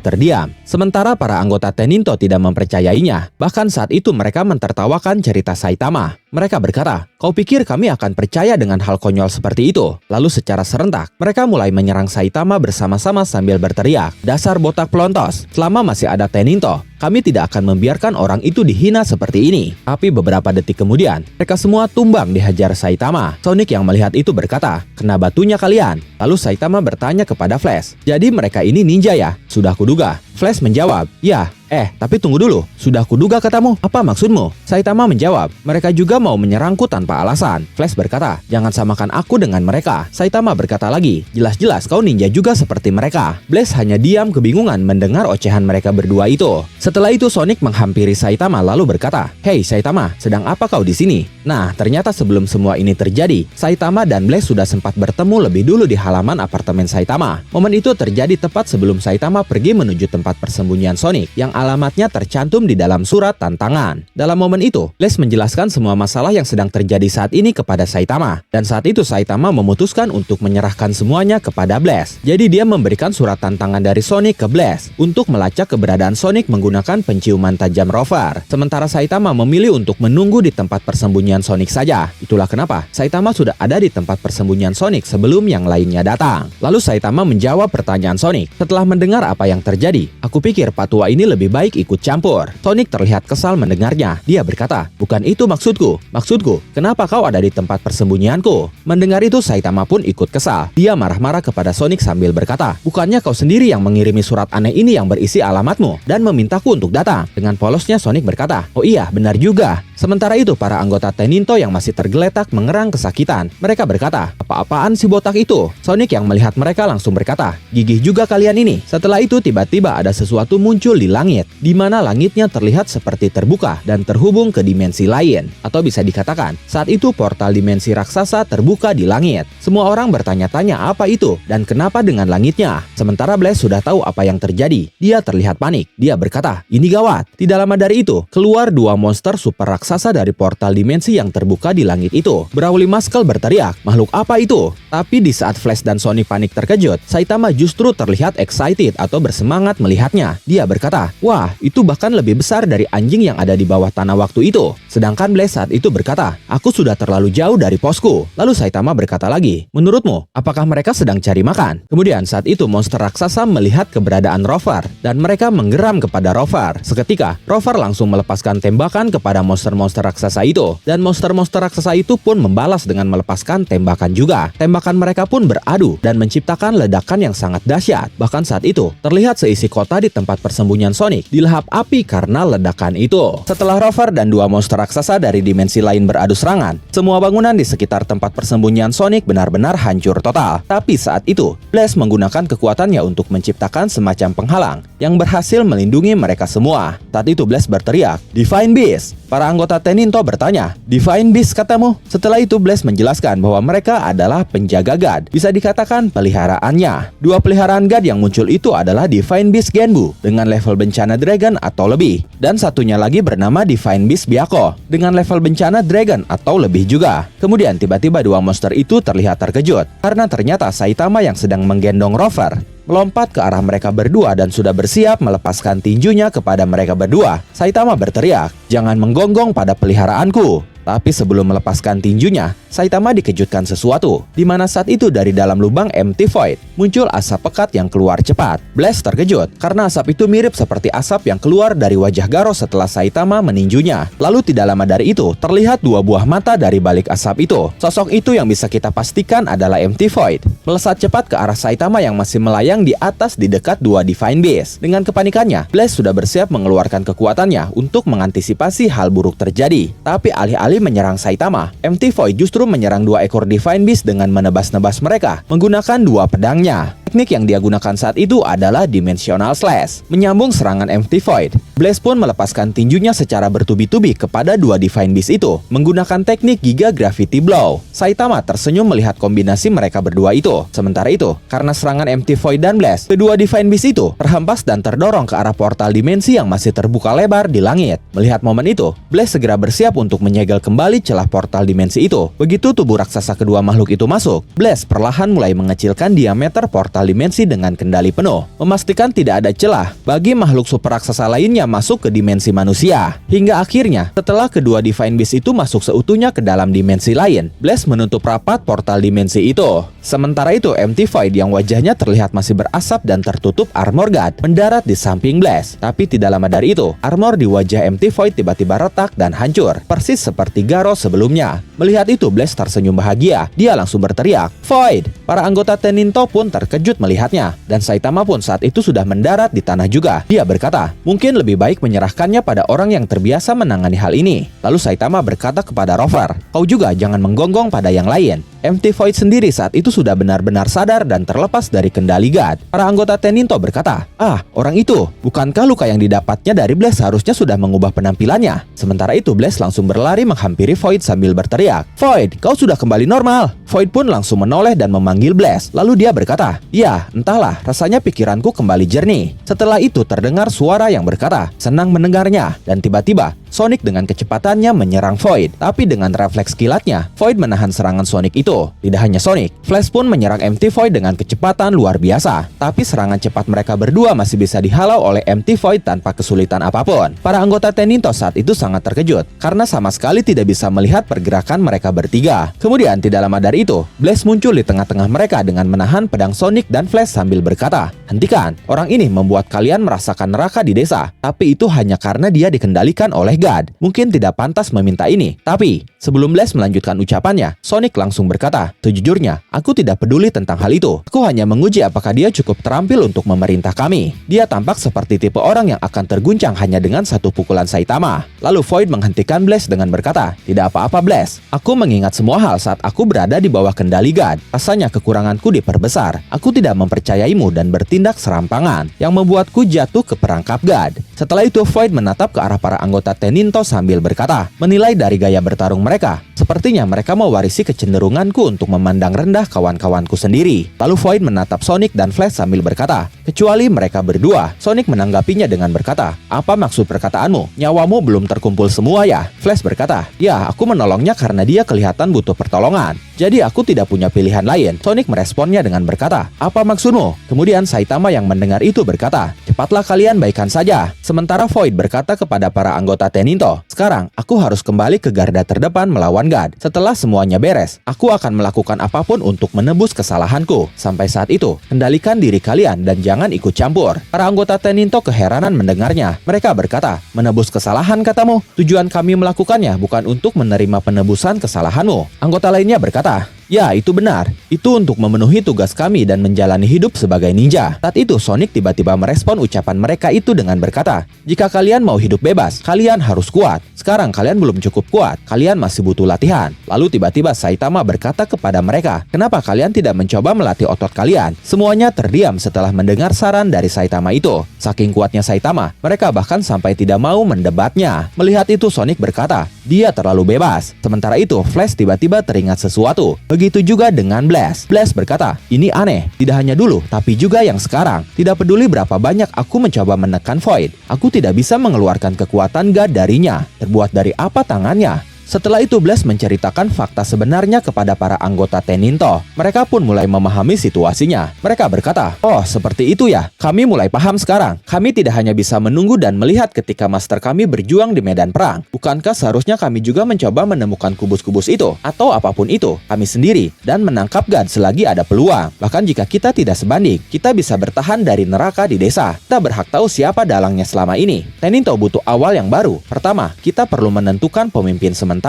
terdiam. Sementara para anggota Teninto tidak mempercayainya. Bahkan saat itu mereka mentertawakan cerita Saitama. Mereka berkata, kau pikir kami akan percaya dengan hal konyol seperti itu? Lalu secara serentak, mereka mulai menyerang Saitama bersama-sama sambil berteriak, dasar botak pelontos. selama masih ada Teninto, kami tidak akan membiarkan orang itu dihina seperti ini. Tapi beberapa detik kemudian, mereka semua tumbang dihajar Saitama. Sonic yang melihat itu berkata, "Kena batunya kalian." Lalu Saitama bertanya kepada Flash, "Jadi mereka ini ninja ya?" "Sudah kuduga." Flash menjawab, "Ya, tapi tunggu dulu. Sudah kuduga katamu. Apa maksudmu?" Saitama menjawab, "Mereka juga mau menyerangku tanpa alasan." Flash berkata, "Jangan samakan aku dengan mereka." Saitama berkata lagi, "Jelas-jelas kau ninja juga seperti mereka." Blaze hanya diam kebingungan mendengar ocehan mereka berdua itu. Setelah itu Sonic menghampiri Saitama lalu berkata, "Hei Saitama, sedang apa kau di sini?" Nah, ternyata sebelum semua ini terjadi, Saitama dan Blaze sudah sempat bertemu lebih dulu di halaman apartemen Saitama. Momen itu terjadi tepat sebelum Saitama pergi menuju tempat persembunyian Sonic yang alamatnya tercantum di dalam surat tantangan. Dalam momen itu, Blaze menjelaskan semua masalah yang sedang terjadi saat ini kepada Saitama. Dan saat itu Saitama memutuskan untuk menyerahkan semuanya kepada Blaze. Jadi dia memberikan surat tantangan dari Sonic ke Blaze untuk melacak keberadaan Sonic menggunakan penciuman tajam rover. Sementara Saitama memilih untuk menunggu di tempat persembunyian Sonic saja. Itulah kenapa Saitama sudah ada di tempat persembunyian Sonic sebelum yang lainnya datang. Lalu Saitama menjawab pertanyaan Sonic. Setelah mendengar apa yang terjadi, "Aku pikir Pak Tua ini lebih baik ikut campur." Sonic terlihat kesal mendengarnya. Dia berkata, "Bukan itu maksudku. Maksudku, kenapa kau ada di tempat persembunyianku?" Mendengar itu Saitama pun ikut kesal. Dia marah-marah kepada Sonic sambil berkata, "Bukannya kau sendiri yang mengirimi surat aneh ini yang berisi alamatmu dan memintaku untuk datang?" Dengan polosnya Sonic berkata, "Oh iya, benar juga." Sementara itu para anggota Teninto yang masih tergeletak mengerang kesakitan. Mereka berkata, "Apa-apaan si botak itu?" Sonic yang melihat mereka langsung berkata, "Gigih juga kalian ini." Setelah itu tiba-tiba ada sesuatu muncul di langit, di mana langitnya terlihat seperti terbuka dan terhubung ke dimensi lain. Atau bisa dikatakan, saat itu portal dimensi raksasa terbuka di langit. Semua orang bertanya-tanya apa itu dan kenapa dengan langitnya. Sementara Blaze sudah tahu apa yang terjadi. Dia terlihat panik. Dia berkata, "Ini gawat." Tidak lama dari itu, keluar dua monster super raksasa dari portal dimensi yang terbuka di langit itu. Brawly Muscle berteriak, "Makhluk apa itu?" Tapi di saat Flash dan Sonic panik terkejut, Saitama justru terlihat excited atau bersemangat melihatnya. Dia berkata, "Wah, itu bahkan lebih besar dari anjing yang ada di bawah tanah waktu itu." Sedangkan Blaze saat itu berkata, "Aku sudah terlalu jauh dari posku." Lalu Saitama berkata lagi, "Menurutmu, apakah mereka sedang cari makan?" Kemudian saat itu monster raksasa melihat keberadaan Rover dan mereka menggeram kepada Rover. Seketika, Rover langsung melepaskan tembakan kepada monster-monster raksasa itu. Dan monster-monster raksasa itu pun membalas dengan melepaskan tembakan juga. Tembakan mereka pun beradu dan menciptakan ledakan yang sangat dahsyat. Bahkan saat itu, terlihat seisi kota di tempat persembunyian Sonic dilahap api karena ledakan itu. Setelah Rover dan dua monster raksasa dari dimensi lain beradu serangan, semua bangunan di sekitar tempat persembunyian Sonic benar-benar hancur total. Tapi saat itu, Blaze menggunakan kekuatannya untuk menciptakan semacam penghalang yang berhasil melindungi mereka semua. Saat itu Blaze berteriak, "Divine Beast!" Para anggota Teninto bertanya, "Divine Beast katamu?" Setelah itu Blaze menjelaskan bahwa mereka adalah penjaga God, bisa dikatakan peliharaannya. Dua peliharaan God yang muncul itu adalah Divine Beast Genbu dengan level bencana Dragon atau lebih, dan satunya lagi bernama Divine Beast Byakko dengan level bencana Dragon atau lebih juga. Kemudian tiba-tiba dua monster itu terlihat terkejut karena ternyata Saitama yang sedang menggendong Rover melompat ke arah mereka berdua dan sudah bersiap melepaskan tinjunya kepada mereka berdua. Saitama berteriak, "Jangan menggonggong pada peliharaanku." Tapi sebelum melepaskan tinjunya, Saitama dikejutkan sesuatu, di mana saat itu dari dalam lubang empty void muncul asap pekat yang keluar cepat. Blaze terkejut karena asap itu mirip seperti asap yang keluar dari wajah Garo setelah Saitama meninjunya. Lalu tidak lama dari itu, terlihat dua buah mata dari balik asap itu. Sosok itu yang bisa kita pastikan adalah empty void. Melesat cepat ke arah Saitama yang masih melayang di atas di dekat dua Divine Beast. Dengan kepanikannya, Blaze sudah bersiap mengeluarkan kekuatannya untuk mengantisipasi hal buruk terjadi. Tapi alih-alih menyerang Saitama, empty void justru menyerang dua ekor Divine Beast dengan menebas-nebas mereka menggunakan dua pedangnya. Teknik yang dia gunakan saat itu adalah Dimensional Slash, menyambung serangan empty void. Blaze pun melepaskan tinjunya secara bertubi-tubi kepada dua Divine Beast itu menggunakan teknik Giga Gravity Blow. Saitama tersenyum melihat kombinasi mereka berdua itu. Sementara itu, karena serangan empty void dan Blaze, kedua Divine Beast itu terhempas dan terdorong ke arah portal dimensi yang masih terbuka lebar di langit. Melihat momen itu, Blaze segera bersiap untuk menyegel kembali celah portal dimensi itu. Begitu tubuh raksasa kedua makhluk itu masuk, Blaze perlahan mulai mengecilkan diameter portal portal dimensi dengan kendali penuh, memastikan tidak ada celah bagi makhluk super raksasa lainnya masuk ke dimensi manusia. Hingga akhirnya, setelah kedua Divine Beast itu masuk seutuhnya ke dalam dimensi lain, Blaze menutup rapat portal dimensi itu. Sementara itu, Empty Void yang wajahnya terlihat masih berasap dan tertutup armor God mendarat di samping Blaze. Tapi tidak lama dari itu, armor di wajah Empty Void tiba-tiba retak dan hancur, persis seperti Garo sebelumnya. Melihat itu, Blaze tersenyum bahagia. Dia langsung berteriak, "Void!" Para anggota Teninto pun terkejut melihatnya, dan Saitama pun saat itu sudah mendarat di tanah juga. Dia berkata, mungkin lebih baik menyerahkannya pada orang yang terbiasa menangani hal ini. Lalu Saitama berkata kepada Rover, "Kau juga jangan menggonggong pada yang lain." Empty Void sendiri saat itu sudah benar-benar sadar dan terlepas dari kendali God. Para anggota Teninto berkata, orang itu, bukankah luka yang didapatnya dari Blaze seharusnya sudah mengubah penampilannya?" Sementara itu Blaze langsung berlari menghampiri Void sambil berteriak, "Void, kau sudah kembali normal." Void pun langsung menoleh dan memanggil Blaze. Lalu dia berkata, "Ya, entahlah, rasanya pikiranku kembali jernih." Setelah itu terdengar suara yang berkata, "Senang mendengarnya." Dan tiba-tiba Sonic dengan kecepatannya menyerang Void. Tapi dengan refleks kilatnya, Void menahan serangan Sonic itu. Tidak hanya Sonic, Flash pun menyerang Empty Void dengan kecepatan luar biasa. Tapi serangan cepat mereka berdua masih bisa dihalau oleh Empty Void tanpa kesulitan apapun. Para anggota Teninto saat itu sangat terkejut, karena sama sekali tidak bisa melihat pergerakan mereka bertiga. Kemudian tidak lama dari itu, Blaze muncul di tengah-tengah mereka dengan menahan pedang Sonic dan Flash sambil berkata, "Hentikan, orang ini membuat kalian merasakan neraka di desa. Tapi itu hanya karena dia dikendalikan oleh God. Mungkin tidak pantas meminta ini." Tapi sebelum Blaze melanjutkan ucapannya, Sonic langsung berkata, "Sejujurnya, aku tidak peduli tentang hal itu. Aku hanya menguji apakah dia cukup terampil untuk memerintah kami. Dia tampak seperti tipe orang yang akan terguncang hanya dengan satu pukulan Saitama." Lalu Void menghentikan Blaze dengan berkata, "Tidak apa-apa Blaze. Aku mengingat semua hal saat aku berada di bawah kendali God. Rasanya kekuranganku diperbesar. Aku tidak mempercayaimu dan bertindak serampangan yang membuatku jatuh ke perangkap God." Setelah itu Void menatap ke arah para anggota Teninto sambil berkata, "Menilai dari gaya bertarung mereka, sepertinya mereka mewarisi kecenderunganku untuk memandang rendah kawan-kawanku sendiri." Lalu Void menatap Sonic dan Flash sambil berkata, "Kecuali mereka berdua." Sonic menanggapinya dengan berkata, "Apa maksud perkataanmu? Nyawamu belum terkumpul semua ya?" Flash berkata, "Ya, aku menolongnya karena dia kelihatan butuh pertolongan. Jadi aku tidak punya pilihan lain." Sonic meresponnya dengan berkata, "Apa maksudmu?" Kemudian Saitama yang mendengar itu berkata, "Cepatlah kalian baikan saja." Sementara Void berkata kepada para anggota Teninto, "Sekarang aku harus kembali ke garda terdepan melawan God. Setelah semuanya beres, aku akan melakukan apapun untuk menebus kesalahanku. Sampai saat itu, kendalikan diri kalian dan jangan ikut campur." Para anggota Teninto keheranan mendengarnya. Mereka berkata, "Menebus kesalahan katamu? Tujuan kami melakukannya bukan untuk menerima penebusan kesalahanmu." Anggota lainnya berkata, "Ya, itu benar. Itu untuk memenuhi tugas kami dan menjalani hidup sebagai ninja." Saat itu Sonic tiba-tiba merespon ucapan mereka itu dengan berkata, "Jika kalian mau hidup bebas, kalian harus kuat. Sekarang kalian belum cukup kuat. Kalian masih butuh latihan." Lalu tiba-tiba Saitama berkata kepada mereka, "Kenapa kalian tidak mencoba melatih otot kalian?" Semuanya terdiam setelah mendengar saran dari Saitama itu. Saking kuatnya Saitama, mereka bahkan sampai tidak mau mendebatnya. Melihat itu Sonic berkata, "Dia terlalu bebas." Sementara itu Flash tiba-tiba teringat sesuatu. Begitu juga dengan Blaze. Blaze berkata, "Ini aneh, tidak hanya dulu, tapi juga yang sekarang. Tidak peduli berapa banyak aku mencoba menekan Void, aku tidak bisa mengeluarkan kekuatan God darinya. Terbuat dari apa tangannya?" Setelah itu Blaze menceritakan fakta sebenarnya kepada para anggota Teninto. Mereka pun mulai memahami situasinya. Mereka berkata, "Oh, seperti itu ya. Kami mulai paham sekarang. Kami tidak hanya bisa menunggu dan melihat ketika master kami berjuang di medan perang. Bukankah seharusnya kami juga mencoba menemukan kubus-kubus itu atau apapun itu kami sendiri dan menangkap God selagi ada peluang. Bahkan jika kita tidak sebanding, kita bisa bertahan dari neraka di desa. Kita berhak tahu siapa dalangnya selama ini. Teninto butuh awal yang baru. Pertama, kita perlu menentukan pemimpin sementara."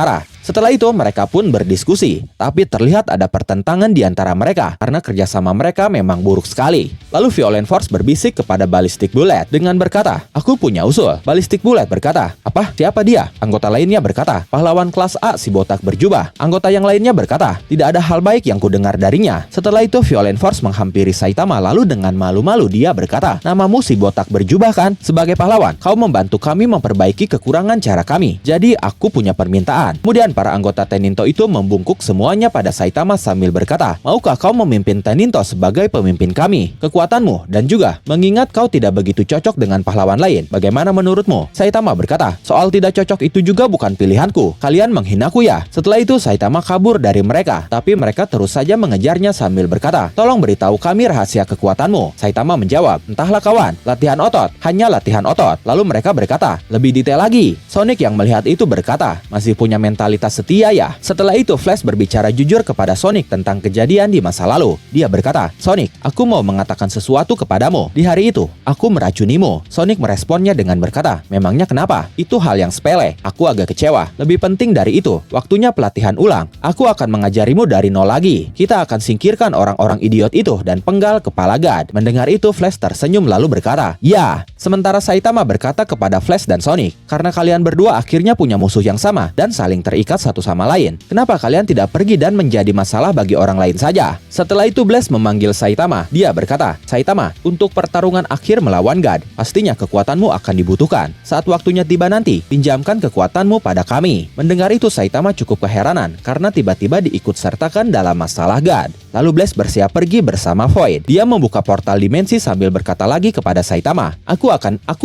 Setelah itu mereka pun berdiskusi, tapi terlihat ada pertentangan di antara mereka karena kerjasama mereka memang buruk sekali. Lalu Violent Force berbisik kepada Ballistic Bullet dengan berkata, "Aku punya usul." Ballistic Bullet berkata, "Apa? Siapa dia?" Anggota lainnya berkata, "Pahlawan kelas A si botak berjubah." Anggota yang lainnya berkata, "Tidak ada hal baik yang kudengar darinya." Setelah itu Violent Force menghampiri Saitama lalu dengan malu-malu dia berkata, "Namamu si botak berjubah kan? Sebagai pahlawan, kau membantu kami memperbaiki kekurangan cara kami. Jadi aku punya permintaan." Kemudian para anggota Teninto itu membungkuk semuanya pada Saitama sambil berkata, "Maukah kau memimpin Teninto sebagai pemimpin kami? Kekuatanmu dan juga mengingat kau tidak begitu cocok dengan pahlawan lain, bagaimana menurutmu?" Saitama berkata, "Soal tidak cocok itu juga bukan pilihanku. Kalian menghinaku ya." Setelah itu Saitama kabur dari mereka, tapi mereka terus saja mengejarnya sambil berkata, "Tolong beritahu kami rahasia kekuatanmu." Saitama menjawab, "Entahlah kawan, latihan otot, hanya latihan otot." Lalu mereka berkata, "Lebih detail lagi." Sonic yang melihat itu berkata, "Masih punya mentalitas setia ya?" Setelah itu Flash berbicara jujur kepada Sonic tentang kejadian di masa lalu. Dia berkata, "Sonic, aku mau mengatakan sesuatu kepadamu. Di hari itu, aku meracunimu." Sonic meresponnya dengan berkata, "Memangnya kenapa? Itu hal yang sepele. Aku agak kecewa. Lebih penting dari itu, waktunya pelatihan ulang. Aku akan mengajarimu dari nol lagi. Kita akan singkirkan orang-orang idiot itu dan penggal kepala God." Mendengar itu Flash tersenyum lalu berkata, "Ya." Sementara Saitama berkata kepada Flash dan Sonic, "Karena kalian berdua akhirnya punya musuh yang sama dan saling terikat satu sama lain, kenapa kalian tidak pergi dan menjadi masalah bagi orang lain saja?" Setelah itu Blaze memanggil Saitama. Dia berkata, "Saitama, untuk pertarungan akhir melawan God, pastinya kekuatanmu akan dibutuhkan. Saat waktunya tiba nanti, pinjamkan kekuatanmu pada kami." Mendengar itu Saitama cukup keheranan karena tiba-tiba diikut sertakan dalam masalah God. Lalu Blaze bersiap pergi bersama Void. Dia membuka portal dimensi sambil berkata lagi kepada Saitama, Aku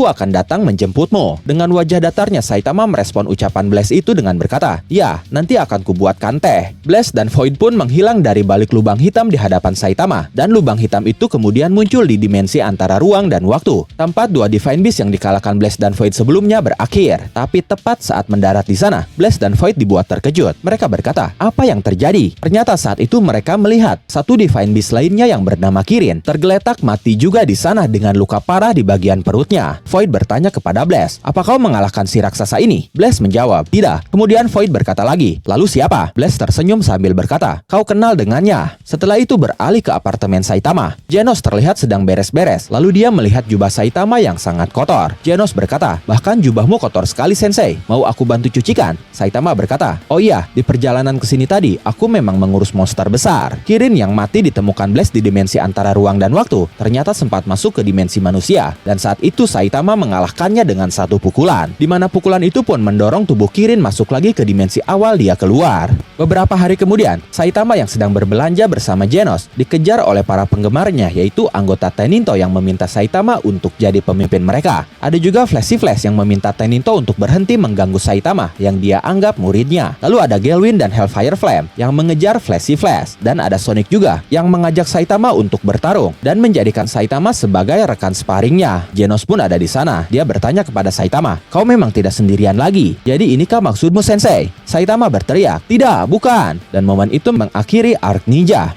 akan datang menjemputmu." Dengan wajah datarnya Saitama merespon ucapan Blaze itu dengan berkata, "Ya, nanti akan kubuatkan teh." Blaze dan Void pun menghilang dari balik lubang hitam di hadapan Saitama, dan lubang hitam itu kemudian muncul di dimensi antara ruang dan waktu. Tempat dua Divine Beast yang dikalahkan Blaze dan Void sebelumnya berakhir. Tapi tepat saat mendarat di sana, Blaze dan Void dibuat terkejut. Mereka berkata, "Apa yang terjadi?" Ternyata saat itu mereka melihat satu Divine Beast lainnya yang bernama Kirin tergeletak mati juga di sana dengan luka parah di bagian perutnya. Void bertanya kepada Blaze, "Apa kau mengalahkan si raksasa ini?" Blaze menjawab, "Tidak." Kemudian Void berkata lagi, "Lalu siapa?" Blaze tersenyum sambil berkata, "Kau kenal dengannya." Setelah itu beralih ke apartemen Saitama. Genos terlihat sedang beres-beres, lalu dia melihat jubah Saitama yang sangat kotor. Genos berkata, "Bahkan jubahmu kotor sekali Sensei, mau aku bantu cucikan?" Saitama berkata, "Oh iya, di perjalanan ke sini tadi, aku memang mengurus monster besar." Kirin yang mati ditemukan Blaze di dimensi antara ruang dan waktu, ternyata sempat masuk ke dimensi manusia, dan saat itu Saitama mengalahkannya dengan satu pukulan, di mana pukulan itu pun mendorong tubuh Kirin masuk lagi ke dimensi awal dia keluar. Beberapa hari kemudian, Saitama yang sedang berbelanja bersama Genos dikejar oleh para penggemarnya, yaitu anggota Teninto yang meminta Saitama untuk jadi pemimpin mereka. Ada juga Flashy Flash yang meminta Teninto untuk berhenti mengganggu Saitama yang dia anggap muridnya. Lalu ada Gelwin dan Hellfire Flame yang mengejar Flashy Flash, dan ada Sonic juga yang mengajak Saitama untuk bertarung dan menjadikan Saitama sebagai rekan sparringnya. Genos pun ada di sana. Dia bertanya kepada Saitama, "Kau memang tidak sendirian lagi? Jadi inikah maksudmu Sensei?" Saitama berteriak, "Tidak, bukan." Dan momen itu mengakhiri arc ninja.